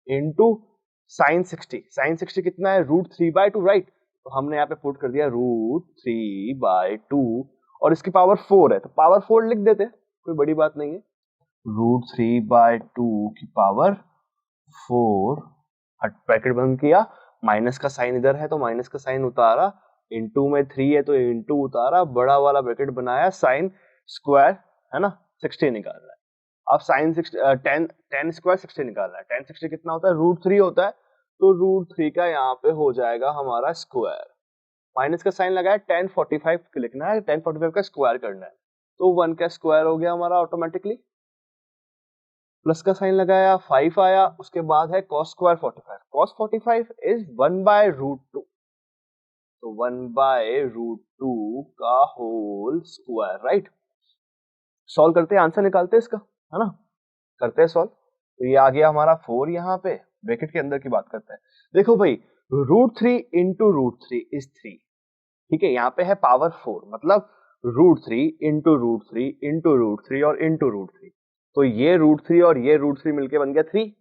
A: इंटू sin 60। sin 60 कितना है, √3/2, राइट। तो हमने यहाँ पे पुट कर दिया √3/2 और इसकी पावर 4 है तो पावर 4 लिख देते, कोई बड़ी बात नहीं है। √3/2 की पावर 4, ब्रैकेट बंद किया, माइनस का साइन इधर है तो माइनस का साइन उतारा, इंटू में 3 है तो इंटू उतारा, बड़ा वाला ब्रैकेट बनाया, साइन स्क्वायर है ना 60 निकालना है। अब साइन 10 स्क्वायर 60 निकालना है। 10 60 कितना होता है, √3 होता है, तो √3 का यहाँ पे हो जाएगा हमारा स्क्वायर। माइनस का साइन लगाया, 1045 लिखना है, 1045 का स्क्वायर करना है, तो 1 का स्क्वायर हो गया हमारा ऑटोमेटिकली। प्लस का साइन लगाया, 5 आया, उसके बाद है cos स्क्वायर 45। cos 45 इज 1/√2, तो 1/√2 का होल स्क्वायर, राइट। सॉल्व करते हैं, आंसर निकालते हैं इसका, है ना, करते हैं सॉल्व। तो ये आ गया हमारा 4, यहाँ पे ब्रैकेट के अंदर की बात करते हैं। देखो भाई √3 इंटू √3 इज 3, ठीक है, यहाँ पे है पावर 4, मतलब √3 इंटू √3 इंटू √3 और इंटू √3, तो ये √3 और ये √3 मिलके बन गया 3,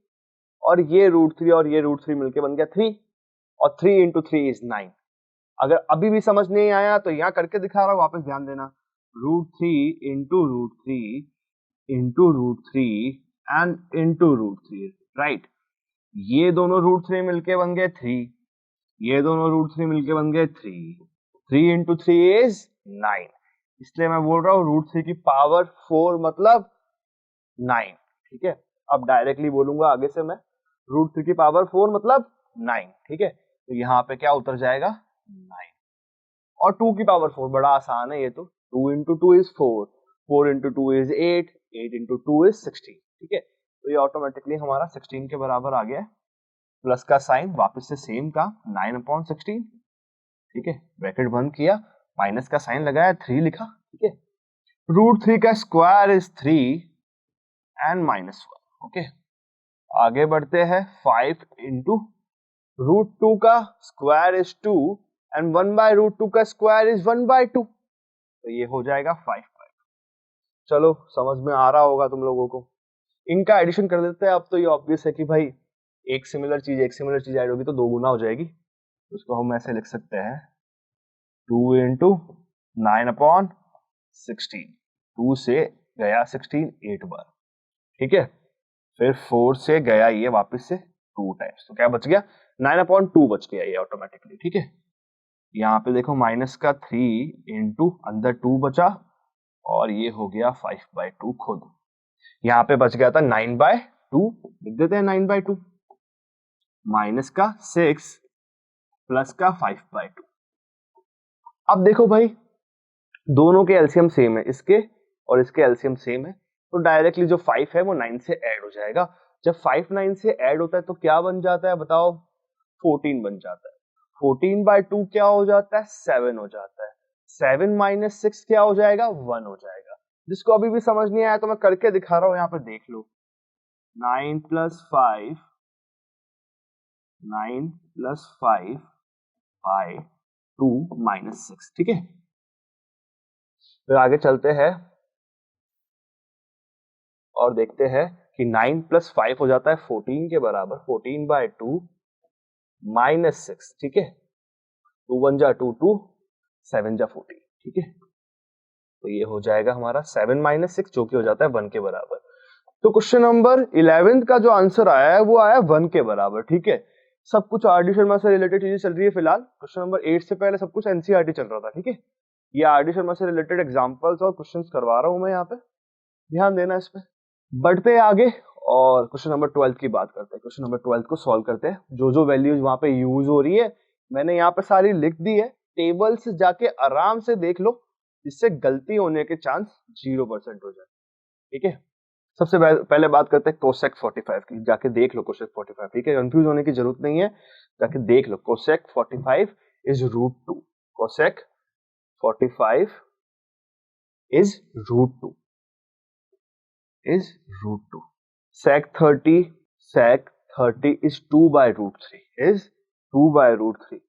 A: और ये √3 और ये √3 मिलके बन गया 3, और 3 इंटू 3 इज 9। अगर अभी भी समझ नहीं आया तो यहाँ करके दिखा रहा हूँ, वापस ध्यान देना। √3 into √3 into √3 and into √3, right. ये दोनों √3 मिलके बन गए 3, ये दोनों √3 मिलके बन गए 3, 3 इंटू 3 इज 9, इसलिए मैं बोल रहा हूँ √3 की पावर 4 मतलब 9, ठीक है। अब डायरेक्टली बोलूंगा आगे से मैं, √3 की पावर 4 मतलब 9, ठीक है, तो यहाँ पे क्या उतर जाएगा 9, और 2 की पावर 4 बड़ा आसान है ये तो, 2 into 2 is 4, 4 into 2 is 8, 8 into 2 is 16, ठीक है, तो ये ऑटोमेटिकली हमारा 16 के बराबर आ गया। प्लस का साइन वापस से सेम का 9/16, ठीक है, ब्रैकेट बंद किया, माइनस का साइन लगाया, 3 लिखा, ठीक है। √3 का स्क्वायर इज 3 एंड -1, ओके। आगे बढ़ते हैं, 5 इंटू √2 का स्क्वायर इज 2 एंड 1/√2 का स्क्वायर इज 1/2, तो ये हो जाएगा 5/2। चलो समझ में आ रहा होगा तुम लोगों को। इनका एडिशन कर देते हैं। अब तो ये ऑब्वियस है कि भाई एक सिमिलर चीज ऐड होगी तो 2 गुना हो जाएगी, उसको हम ऐसे लिख सकते हैं 2 इंटू 9/16, 2 से गया 16 8 बार, ठीक है, फिर 4 से गया ये वापस से 2 टाइम्स, तो क्या बच गया 9/2 बच गया ये ऑटोमेटिकली, ठीक है। यहाँ पे देखो माइनस का 3 इंटू अंदर 2 बचा और ये हो गया 5/2 खुद। यहाँ पे बच गया था 9/2, लिख देते हैं 9/2, माइनस का 6 प्लस का 5/2। अब देखो भाई दोनों के एलसीएम सेम है, इसके और इसके एलसीएम सेम है, तो डायरेक्टली जो 5 है वो 9 से ऐड हो जाएगा। जब 5 9 से ऐड होता है तो क्या बन जाता है बताओ, 14 बन जाता है। 14/2 क्या हो जाता है, 7 हो जाता है। 7 - 6 क्या हो जाएगा, 1 हो जाएगा। जिसको अभी भी समझ नहीं आया तो मैं करके दिखा रहा हूं, यहाँ पे देख लो, 9 + 5 9 + 5/2 - 6, ठीक है। फिर आगे चलते हैं और देखते हैं कि 9 + 5 हो जाता है 14 के बराबर, 14/2 - 6, ठीक है। 2 1 जा 2 2, 7 जा 14, ठीक है। तो ये हो जाएगा हमारा 7 - 6 जो कि हो जाता है 1 के बराबर। तो क्वेश्चन नंबर 11 का जो आंसर आया है वो आया 1 के बराबर, ठीक है। सब कुछ आर.डी. शर्मा से रिलेटेड चीजें चल रही है फिलहाल। क्वेश्चन नंबर 8 से पहले सब कुछ एनसीईआरटी चल रहा था, ठीक है। ये आर.डी. शर्मा से रिलेटेड एग्जांपल्स और क्वेश्चंस करवा रहा हूं मैं यहाँ पे, ध्यान देना इस पे। बढ़ते हैं आगे और क्वेश्चन नंबर 12 की बात करते हैं। क्वेश्चन नंबर 12 को सॉल्व करते हैं। जो जो वैल्यूज वहां पे यूज हो रही है मैंने यहाँ पे सारी लिख दी है, टेबल से जाके आराम से देख लो, जिससे गलती होने के चांस 0% हो जाए। ठीक है, सबसे पहले बात करते हैं कोसेक 45 की। जाके देख लो कोसेक 45, ठीक है, कंफ्यूज होने की जरूरत नहीं है, जाके देख लो। Cosec 45 is √2। Cosec 45 is √2 sec 30 is 2 by √3 is 2 by √3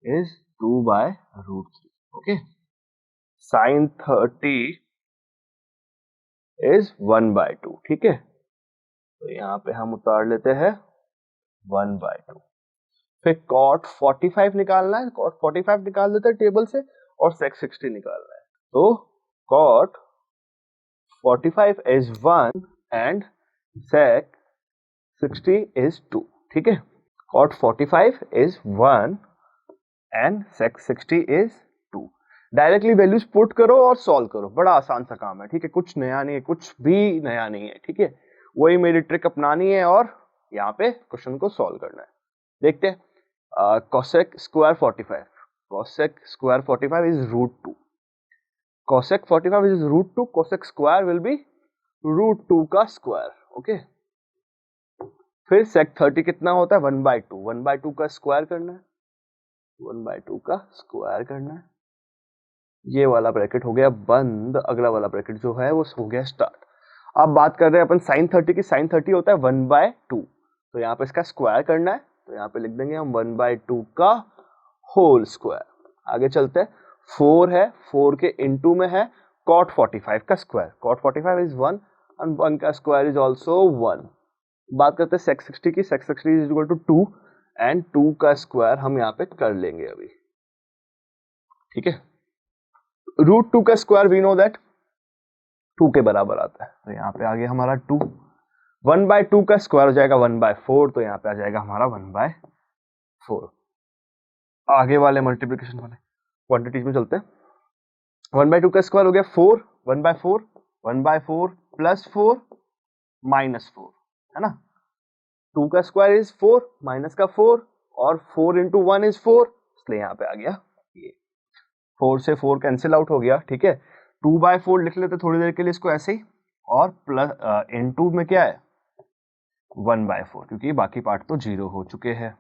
A: is 2 by √3 okay. sin 30 is 1 by 2, ठीक है, तो यहाँ पे हम उतार लेते हैं 1 by 2। फिर cot 45 निकालना है, cot 45 निकाल देते हैं टेबल से, और sec 60 निकालना है। तो cot 45 is 1 and sec 60 is 2, ठीक है। cot 45 is 1 and sec 60 is 2। Directly values put करो और सॉल्व करो, बड़ा आसान सा काम है, ठीक है, कुछ नया नहीं है, कुछ भी नया नहीं है, ठीक है, वही मेरी ट्रिक अपनानी है और यहाँ पे क्वेश्चन को सॉल्व करना है। देखते हैं cosec square 45, cosec square 45 is √2, cosec 45 is √2, cosec square will be √2 का स्क्वायर, ओके। फिर sec 30 कितना होता है 1 by 2, 1 by 2 का स्क्वायर करना है, 1 by 2 का स्क्वायर करना है। ये वाला ब्रैकेट हो गया बंद, अगला वाला ब्रैकेट जो है वो हो गया स्टार्ट। अब बात कर रहे हैं अपन sin 30 की। sin 30 होता है 1 by 2, तो यहाँ पे इसका स्क्वायर करना है, तो यहाँ पे लिख देंगे हम 1 by 2 का होल स्क्वायर। आगे चलते हैं, 4 है, 4 के इनटू में है cot 45 का स्क्वायर, cot 45 इज 1 and 1 का स्क्वायर इज ऑल्सो 1। बात करते हैं sec 60 की। sec 60 is equal to 2 and 2 का स्क्वायर हम यहाँ पे कर लेंगे अभी, ठीक है। √2 का स्क्वायर वी नो दैट 2 के बराबर आता है, तो यहाँ पे आ गया हमारा 2। 1 by 2 का स्क्वायर हो जाएगा 1 by 4, तो यहाँ पे आ जाएगा हमारा 1 by 4। आगे वाले मल्टीप्लिकेशन वाले क्वांटिटीज में चलते हैं। 1 by 2 का स्क्वायर हो गया 4, 1 by 4, 1 by 4 प्लस 4 माइनस 4, है ना। 2 का स्क्वायर इज 4 माइनस का 4, और 4 इंटू 1 इज 4, इसलिए यहाँ पे आ गया ये 4 से 4 कैंसिल आउट हो गया, ठीक है। 2 by 4 लिख लेते थोड़ी देर के लिए इसको ऐसे ही, और प्लस इनटू में क्या है 1 by 4, क्योंकि बाकी पार्ट तो 0 हो चुके हैं,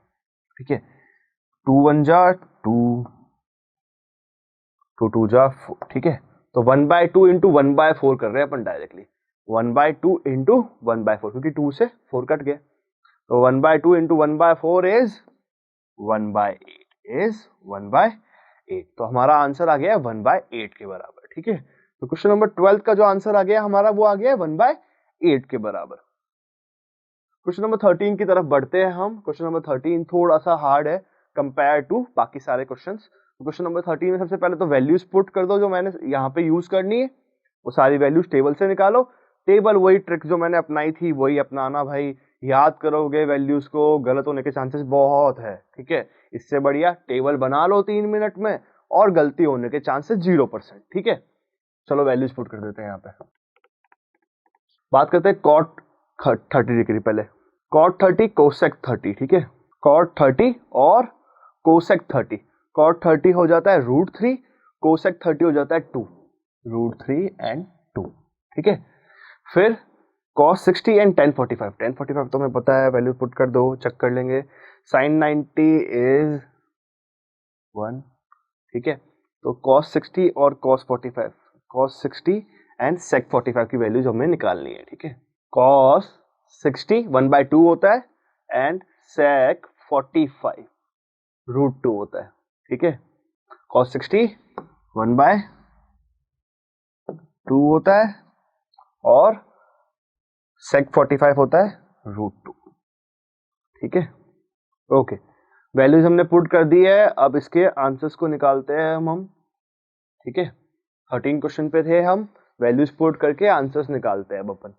A: ठीक है। 2 1 जा 2, 2 2 जा 4, ठीक है। तो 1 by 2 इंटू 1 by 4 कर रहे हैं अपन डायरेक्टली, 1 by 2 इंटू 1 by 4, क्योंकि 2 से 4 कट गए, तो 1 by 2 into 1 by 4 is 1 by 8 is 1 by 8। तो हमारा आंसर आ गया है 1 by 8 के बराबर, ठीक है। तो क्वेश्चन नंबर 12 का जो आंसर आ गया हमारा वो आ गया है 1 by 8 के बराबर। क्वेश्चन नंबर 13 की तरफ बढ़ते हैं हम। क्वेश्चन नंबर 13 थोड़ा सा हार्ड है कंपेयर टू बाकी सारे क्वेश्चंस। क्वेश्चन नंबर 13 में सबसे पहले तो वैल्यूज पुट कर दो जो मैंने यहाँ पे यूज करनी है, वो सारी वैल्यूज टेबल से निकालो। टेबल वही ट्रिक जो मैंने अपनाई थी वही अपनाना भाई, याद करोगे वैल्यूज को, गलत होने के चांसेस बहुत है, ठीक है। इससे बढ़िया टेबल बना लो 3 मिनट में और गलती होने के चांसेस 0%, ठीक है। चलो वैल्यूज पुट कर देते हैं यहाँ पे। बात करते हैं cot 30 डिग्री। पहले cot 30 cosec 30, ठीक है, cot 30 और cosec 30। cot 30 हो जाता है √3, cosec 30 हो जाता है 2, √3 and 2, ठीक है। फिर cos 60 एंड tan 45, tan 45 तो हमें पता है, वैल्यू पुट कर दो, चेक कर लेंगे। sin 90 इज 1, ठीक है। तो cos 60 और cos 45, cos 60 एंड sec 45 की वैल्यूज हमें निकालनी है, ठीक है। cos 60 1 by 2 होता है एंड sec 45 √2 होता है, ठीक है। cos 60 1 by 2 होता है और sec 45 होता है √2, ठीक है। ओके, वैल्यूज हमने पुट कर दी है, अब इसके आंसर्स को निकालते हैं हम, ठीक है। 13 क्वेश्चन पे थे हम, वैल्यूज पुट करके आंसर्स निकालते हैं अब अपन।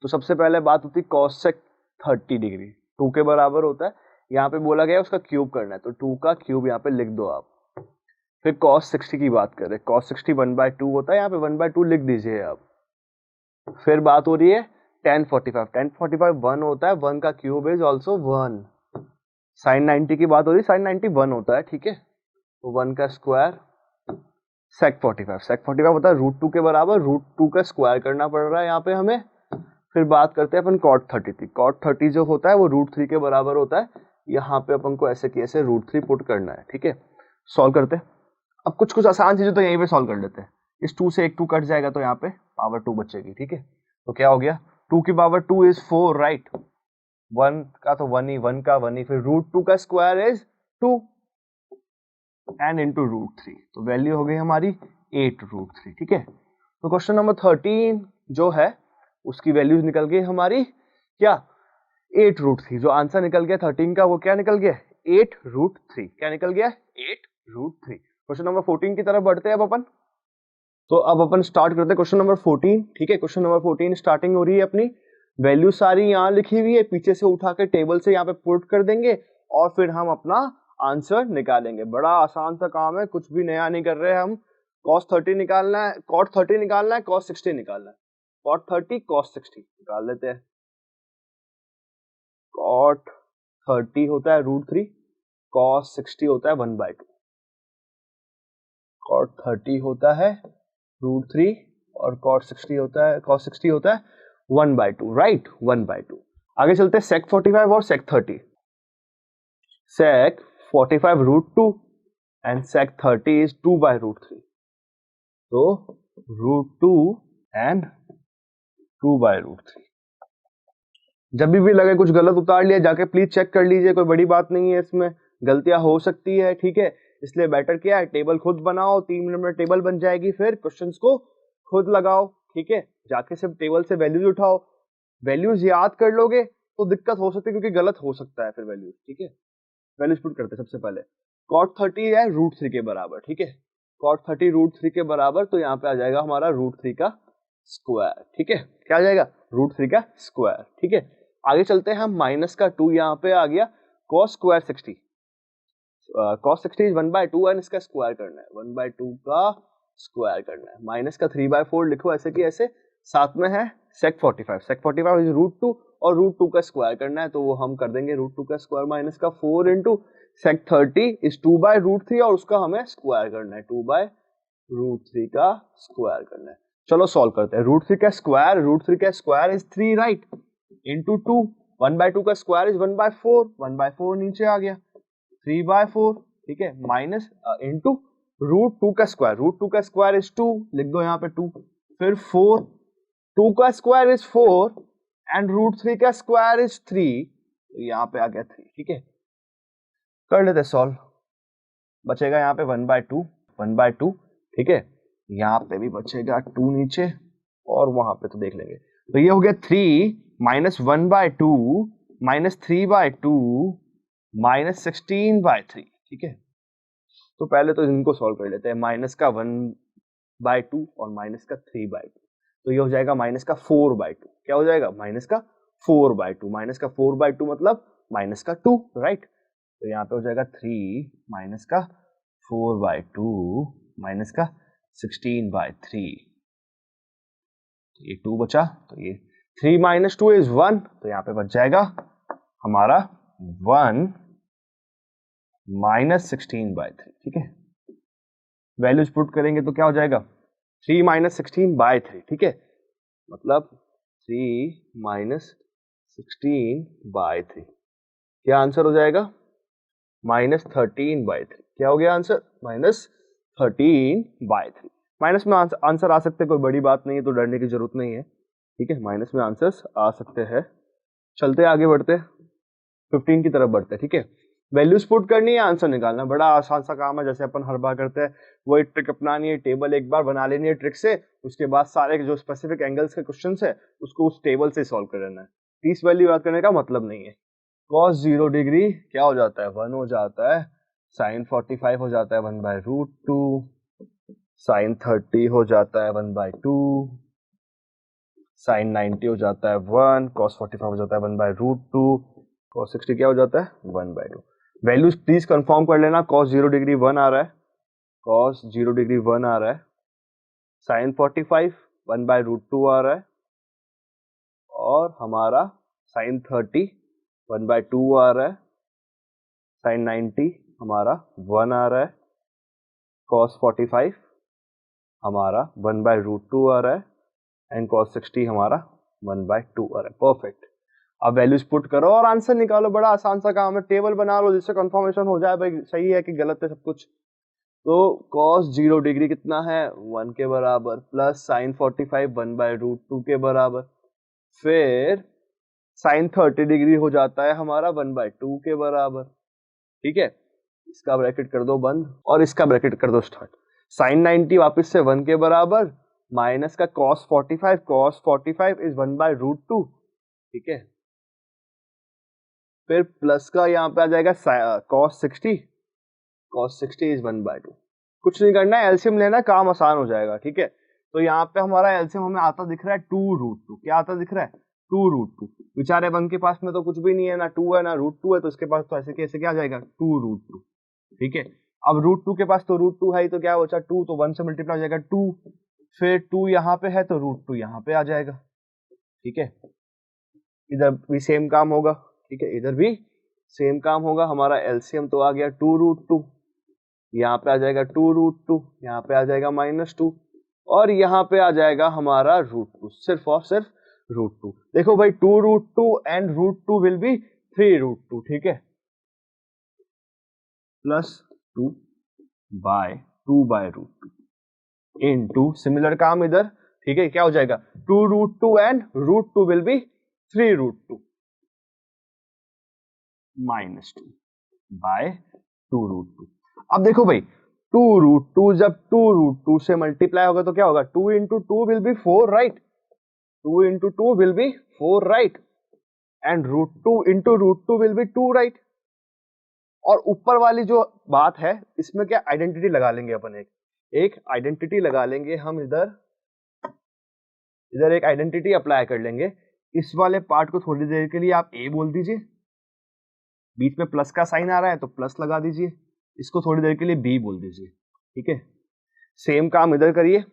A: तो सबसे पहले बात होती है cosec 30 डिग्री 2 के बराबर होता है, यहाँ पे बोला गया है उसका क्यूब करना है, तो 2 का क्यूब यहाँ पे लिख दो आप। फिर cos 60 की बात करें, cos 60 1/2 होता है, यहाँ पे 1/2 लिख दीजिए आप। फिर बात हो रही है tan 45, tan 45 1 होता है, 1 का क्यूब इज ऑल्सो 1। sin 90 की बात हो रही है, sin 90 1 होता है, ठीक है, तो 1 का स्क्वायर। sec 45 होता है √2 के बराबर, √2 का स्क्वायर करना पड़ रहा है यहाँ पे हमें। फिर बात करते हैं अपन cot 30 की। cot 30 जो होता है वो √3 के बराबर होता है, यहाँ पे अपन को ऐसे कैसे √3 पुट करना है, ठीक है। सॉल्व करते हैं। अब कुछ कुछ आसान चीजें तो यहीं पे सॉल्व कर लेते हैं। इस 2 से एक 2 कट जाएगा तो यहाँ पे पावर 2 बचेगी, ठीक है। तो क्या हो गया, 2 की पावर 2 इज 4, राइट। 1 का तो 1 ही, 1 का 1 ही, फिर √2 का स्क्वायर इज 2 एंड इंटू √3, तो वैल्यू हो गई हमारी 8√3, ठीक है। तो क्वेश्चन नंबर 13 जो है उसकी वैल्यूज निकल गई हमारी क्या, 8√3। जो आंसर निकल गया 13 का वो क्या निकल गया, 8√3। क्या निकल गया, 8√3। क्वेश्चन नंबर 14 की तरफ बढ़ते हैं अब अपन। तो अब अपन स्टार्ट करते हैं क्वेश्चन नंबर 14, ठीक है। क्वेश्चन नंबर 14 स्टार्टिंग हो रही है अपनी, वैल्यू सारी यहाँ लिखी हुई है, पीछे से उठा के टेबल से यहाँ पे पुट कर देंगे और फिर हम अपना आंसर निकालेंगे। बड़ा आसान सा काम है, कुछ भी नया नहीं कर रहे हैं हम। cos 30 निकालना है, cot 30 निकालना है, cos 60 निकालना है। cot 30 cos 60 निकाल लेते हैं। cot 30 होता है √3, cos 60 होता है 1/2। cot 30 होता है √3 और cos 60 होता है 1/2, राइट, 1/2। आगे चलते हैं sec 45 और sec 30। sec 45 √2 and sec 30 is 2/√3, तो √2 and 2/√3। जब भी लगे कुछ गलत उतार लिया जाके प्लीज चेक कर लीजिए, कोई बड़ी बात नहीं है, इसमें गलतियां हो सकती है, ठीक है। इसलिए बेटर क्या है, टेबल खुद बनाओ, 3 मिनट में टेबल बन जाएगी, फिर क्वेश्चंस को खुद लगाओ, ठीक है। जाके सिर्फ टेबल से वैल्यूज उठाओ, वैल्यूज याद कर लोगे तो दिक्कत हो सकती है क्योंकि गलत हो सकता है फिर वैल्यूज, ठीक है। वैल्यूज पुट करते हैं सबसे पहले। cot 30 है √3 के बराबर, ठीक है। cot 30 √3 के बराबर, तो यहाँ पे आ जाएगा हमारा √3 का स्क्वायर, ठीक है। क्या आ जाएगा, √3 का स्क्वायर, ठीक है। आगे चलते हैं हम, माइनस का 2 यहाँ पे आ गया, cos square 60, cos 60 is 1/2 and इसका स्क्वायर करना है, 1/2 का स्क्वायर करना है। माइनस का 3/4 लिखो ऐसे कि ऐसे, साथ में है sec 45 इज √2 और √2 का स्क्वायर करना है, तो वो हम कर देंगे √2 का स्क्वायर माइनस का 4 इंटू sec 30 इज 2/√3 और उसका हमें स्क्वायर करना है, 2/√3 का स्क्वायर करना है। चलो सॉल्व करते हैं। √3 का स्क्वायर इज 3, राइट, इंटू 2, 1/2 का स्क्वायर इज 1/4, 1/4 नीचे आ गया, 3/4, ठीक है, माइनस इंटू √2 का स्क्वायर इज 2, लिख दो यहाँ पे 2, फिर 4, 2 का स्क्वायर इज 4 एंड √3 का स्क्वायर इज 3, तो यहाँ पे आ गया 3, ठीक है। कर लेते सॉल्व, बचेगा यहाँ पे 1/2, ठीक है। यहाँ पे भी बचेगा 2 नीचे और वहां पे तो देख लेंगे, तो ये हो गया 3 माइनस 1/2 माइनस 3/2 माइनस 16/3, ठीक है। तो पहले तो इनको सॉल्व कर लेते हैं, माइनस का 1/2 और माइनस का 3/2, तो ये हो जाएगा माइनस का 4/2। क्या हो जाएगा, माइनस का 4/2, माइनस का 4/2 मतलब माइनस का 2, राइट। तो यहाँ पे हो जाएगा 3 माइनस का 4/2 माइनस का 16/3, ये 2 बचा, तो ये 3 माइनस 2 इज 1, तो यहाँ पे बच जाएगा हमारा 1 माइनस 16/3, ठीक है। वैल्यूज पुट करेंगे तो क्या हो जाएगा, 3 माइनस 16/3, ठीक है, मतलब 3 माइनस 16/3, क्या आंसर हो जाएगा, -13/3। क्या हो गया आंसर, -13/3। माइनस में आंसर आ सकते हैं, कोई बड़ी बात नहीं है, तो डरने की जरूरत नहीं है, ठीक है। माइनस में आंसर्स आ सकते हैं। चलते आगे बढ़ते, 15 की तरफ बढ़ते, ठीक है। वैल्यूज पुट करनी है, आंसर निकालना, बड़ा आसान सा काम है, जैसे अपन हर बार करते हैं वही ट्रिक अपनानी है। टेबल एक बार बना लेनी है ट्रिक से, उसके बाद सारे जो स्पेसिफिक एंगल्स के क्वेश्चन है उसको उस टेबल से सॉल्व कर लेना है। 30 वैल्यू याद करने का मतलब नहीं है। cos 0 डिग्री क्या हो जाता है, 1 हो जाता है, sin 45 हो जाता है 1/√2, sin 30 हो जाता है 1/2, sin 90 हो जाता है 1, cos 45 हो जाता है 1/√2, cos 60 क्या हो जाता है 1/2। वैल्यूज प्लीज कंफर्म कर लेना, cos 0 डिग्री 1 आ रहा है, कॉस 0 डिग्री 1 आ रहा है, साइन 45 1/√2 आ रहा है, और हमारा साइन 30 1/2 आ रहा है, साइन 90 हमारा 1 आ रहा है, कॉस 45 हमारा 1/√2 आ रहा है, एंड कॉस 60 हमारा 1/2 आ रहा है। परफेक्ट। अब वैल्यूज पुट करो और आंसर निकालो। बड़ा आसान सा काम है, टेबल बना लो जिससे कंफर्मेशन हो जाए भाई सही है कि गलत है सब कुछ। तो cos 0 डिग्री कितना है, 1 के बराबर, प्लस साइन 45 1/√2 के बराबर, फिर साइन 30 डिग्री हो जाता है हमारा 1/2 के बराबर। ठीक है, इसका ब्रैकेट कर दो बंद और इसका ब्रैकेट कर दो स्टार्ट। साइन 90 वापस से 1 के बराबर, माइनस का cos 45 इज 1/√2। ठीक है, फिर प्लस का यहाँ पे आ जाएगा cos 60 इज 1/2। कुछ नहीं करना है, एलसीएम लेना है, काम आसान हो जाएगा। ठीक है, तो यहाँ पे हमारा एलसीएम हमें आता दिख रहा है 2√2। क्या आता दिख रहा है, 2√2। बेचारे 1 के पास में तो कुछ भी नहीं है, ना 2 है ना √2 है, तो इसके पास तो ऐसे कैसे क्या आ जाएगा 2√2। ठीक है, अब √2 के पास तो √2 है, तो क्या बचा 2, तो 1 से मल्टीप्लाई हो जाएगा 2, फिर 2 यहाँ पे है तो √2 यहाँ पे आ जाएगा। ठीक है, इधर भी सेम काम होगा। ठीक है, इधर भी सेम काम होगा। हमारा एलसीएम तो आ गया 2√2, यहाँ पे आ जाएगा 2√2, यहाँ पे आ जाएगा -2, और यहाँ पे आ जाएगा हमारा √2, सिर्फ और सिर्फ √2। देखो भाई 2√2 एंड √2 विल बी 3√2। ठीक है, प्लस 2/2 इनटू, सिमिलर काम इधर। ठीक है, क्या हो जाएगा 2√2 एंड √2 विल बी 3√2 -2/2√2। अब देखो भाई 2√2 जब 2√2 से मल्टीप्लाई होगा तो क्या होगा, 2 into 2 will be 4, right. 2 into 2 will be 4, right, and √2 into √2 will be 2, right. और ऊपर वाली जो बात है इसमें क्या आइडेंटिटी लगा लेंगे अपन, एक आइडेंटिटी लगा लेंगे हम, इधर एक आइडेंटिटी अप्लाई कर लेंगे। इस वाले पार्ट को थोड़ी देर के लिए आप ए बोल दीजिए, बीच में प्लस का साइन आ रहा है तो प्लस लगा दीजिए, इसको थोड़ी देर के लिए बी बोल दीजिए। ठीक है, सेम काम इधर करिए,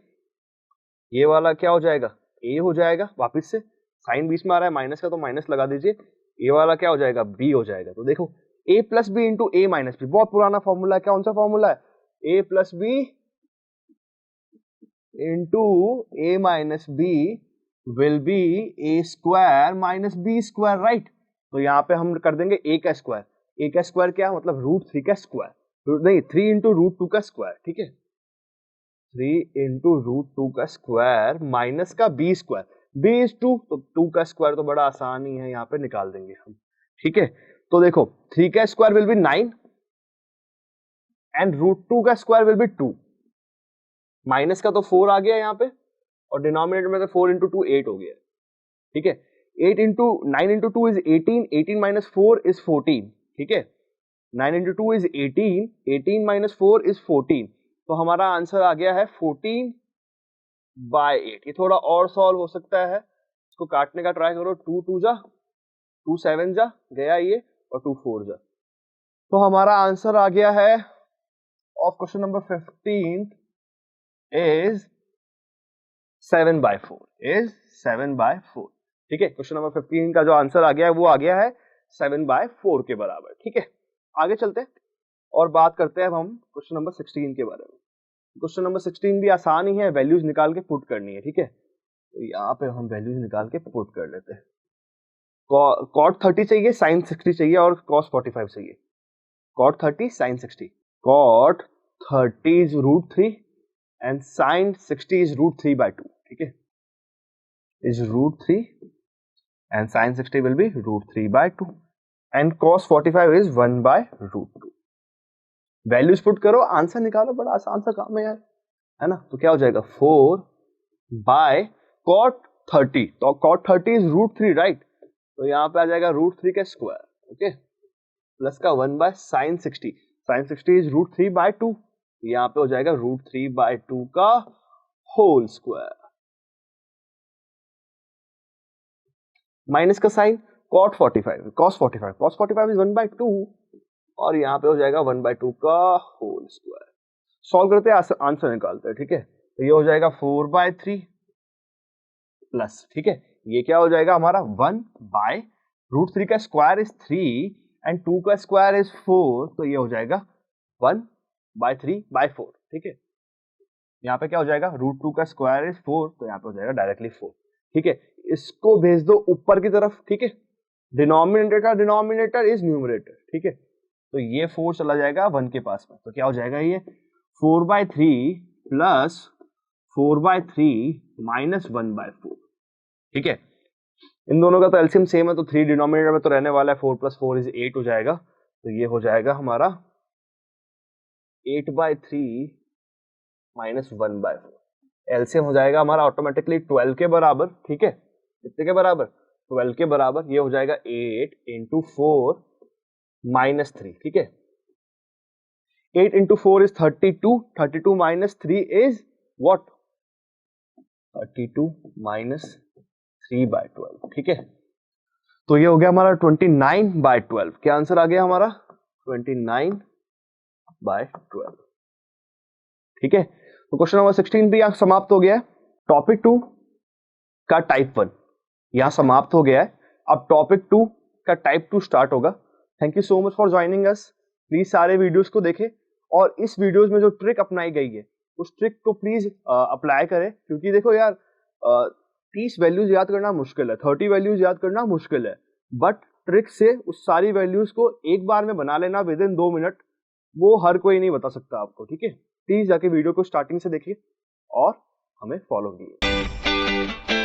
A: ये वाला क्या हो जाएगा ए हो जाएगा, वापस से साइन बीच में आ रहा है माइनस का तो माइनस लगा दीजिए, ये वाला क्या हो जाएगा बी हो जाएगा। तो देखो a plus B into A minus B, बहुत पुराना फॉर्मूला है, कौन सा फॉर्मूला है, a plus B into A minus B will be A square minus B square, right. तो यहाँ पे हम कर देंगे a का स्क्वायर, a का स्क्वायर क्या मतलब √3 का स्क्वायर, नहीं 3 इंटू √2 का स्क्वायर। ठीक है, 3 इंटू √2 का स्क्वायर माइनस का b स्क्वायर, b इज 2, तो 2 का स्क्वायर तो बड़ा आसान ही है, यहाँ पे निकाल देंगे हम। ठीक है, तो देखो 3 का स्क्वायर विल बी 9 एंड √2 का स्क्वायर विल बी 2, माइनस का तो 4 आ गया यहाँ पे, और डिनोमिनेटर में तो 4 इंटू 2 8 हो गया। ठीक है, 8 into 9 into 2 is 18, 18 minus 4 is 14। ठीक है, 9 इंटू 2 इज 18, 18 माइनस 4 इज 14, तो हमारा आंसर आ गया है 14/8। ये थोड़ा और सॉल्व हो सकता है, इसको काटने का ट्राई करो, 2 2 जा 2 7 जा गया ये, और 2 4 जा, तो हमारा आंसर आ गया है of question number 15 is 7/4, is 7/4। ठीक है, क्वेश्चन नंबर 15 का जो आंसर आ गया है वो आ गया है 7/4 के बराबर। ठीक है, आगे चलते हैं और बात करते हैं अब हम क्वेश्चन नंबर 16 के बारे में। क्वेश्चन नंबर 16 भी आसान ही है, वैल्यूज निकाल के पुट करनी है। ठीक है, तो यहाँ पे हम वैल्यूज निकाल के पुट कर लेते हैं। cot 30 चाहिए, sin 60 चाहिए, और cos 45 चाहिए। cot 30 sin 60, cot 30 is √3 and sin 60 is √3/2। ठीक है, is √3 and sin 60 will be √3/2 and cos 45 is 1/√2। Values put करो, आंसर निकालो, बड़ा आसान सा काम है यार, है ना। तो क्या हो जाएगा 4/cot 30, तो cot 30 is √3, राइट, तो यहाँ पे आ जाएगा √3 का स्क्वायर। ओके, प्लस का 1/sin 60, sin 60 इज √3/2, यहाँ पे हो जाएगा √3/2 का होल स्क्वायर, माइनस का साइन cos 45 इज 1/2, और यहाँ पे हो जाएगा 1/2 का होल स्क्वायर। सॉल्व करते हैं, आंसर निकालते हैं, ठीक है। तो ये हो जाएगा 4/3 प्लस, ठीक है, ये क्या हो जाएगा हमारा 1/√3 का स्क्वायर इज 3 एंड 2 का स्क्वायर इज 4, तो ये हो जाएगा 1/3/4, ठीक है। यहाँ पे क्या हो जाएगा, √2 का स्क्वायर इज 4, तो यहाँ पे हो जाएगा डायरेक्टली 4, ठीक है। इसको भेज दो ऊपर की तरफ, ठीक है, डिनोमिनेटर का डिनोमिनेटर इज न्यूमरेटर, ठीक है। तो ये 4 चला जाएगा 1 के पास में, तो क्या हो जाएगा ये 4/3 प्लस 4/3 माइनस 1/4, ठीक है। इन दोनों का तो एलसीएम सेम है, तो 3 डिनोमिनेटर में तो रहने वाला है, 4 + 4 = 8 हो जाएगा, तो ये हो जाएगा हमारा 8/3 माइनस 1/4। एलसीएम हो जाएगा हमारा ऑटोमेटिकली 12 के बराबर, ठीक है, कितने के बराबर, 12 के बराबर, ये हो जाएगा 8 × 4 - 3, ठीक है। 8 × 4 is 32, 32 - 3 is what, 32 - 3/12, ठीक है। तो ये हो गया हमारा 29/12, क्या आंसर आ गया हमारा 29/12, ठीक है। तो क्वेश्चन नंबर 16 भी यहाँ समाप्त हो गया है। टॉपिक 2 का टाइप 1 यहाँ समाप्त हो गया है। अब टॉपिक 2 का टाइप 2 स्टार्ट होगा। Thank you so much for joining us. Please सारे वीडियोस को देखें और इस वीडियोस में जो ट्रिक अपनाई गई है उस ट्रिक को प्लीज अप्लाई करें, क्योंकि देखो यार 30 वैल्यूज याद करना मुश्किल है, 30 वैल्यूज याद करना मुश्किल है, बट ट्रिक से उस सारी वैल्यूज को एक बार में बना लेना विदिन 2 मिनट, वो हर कोई नहीं बता सकता आपको, ठीक है। प्लीज जाके वीडियो को स्टार्टिंग से देखिए और हमें फॉलो कीजिए।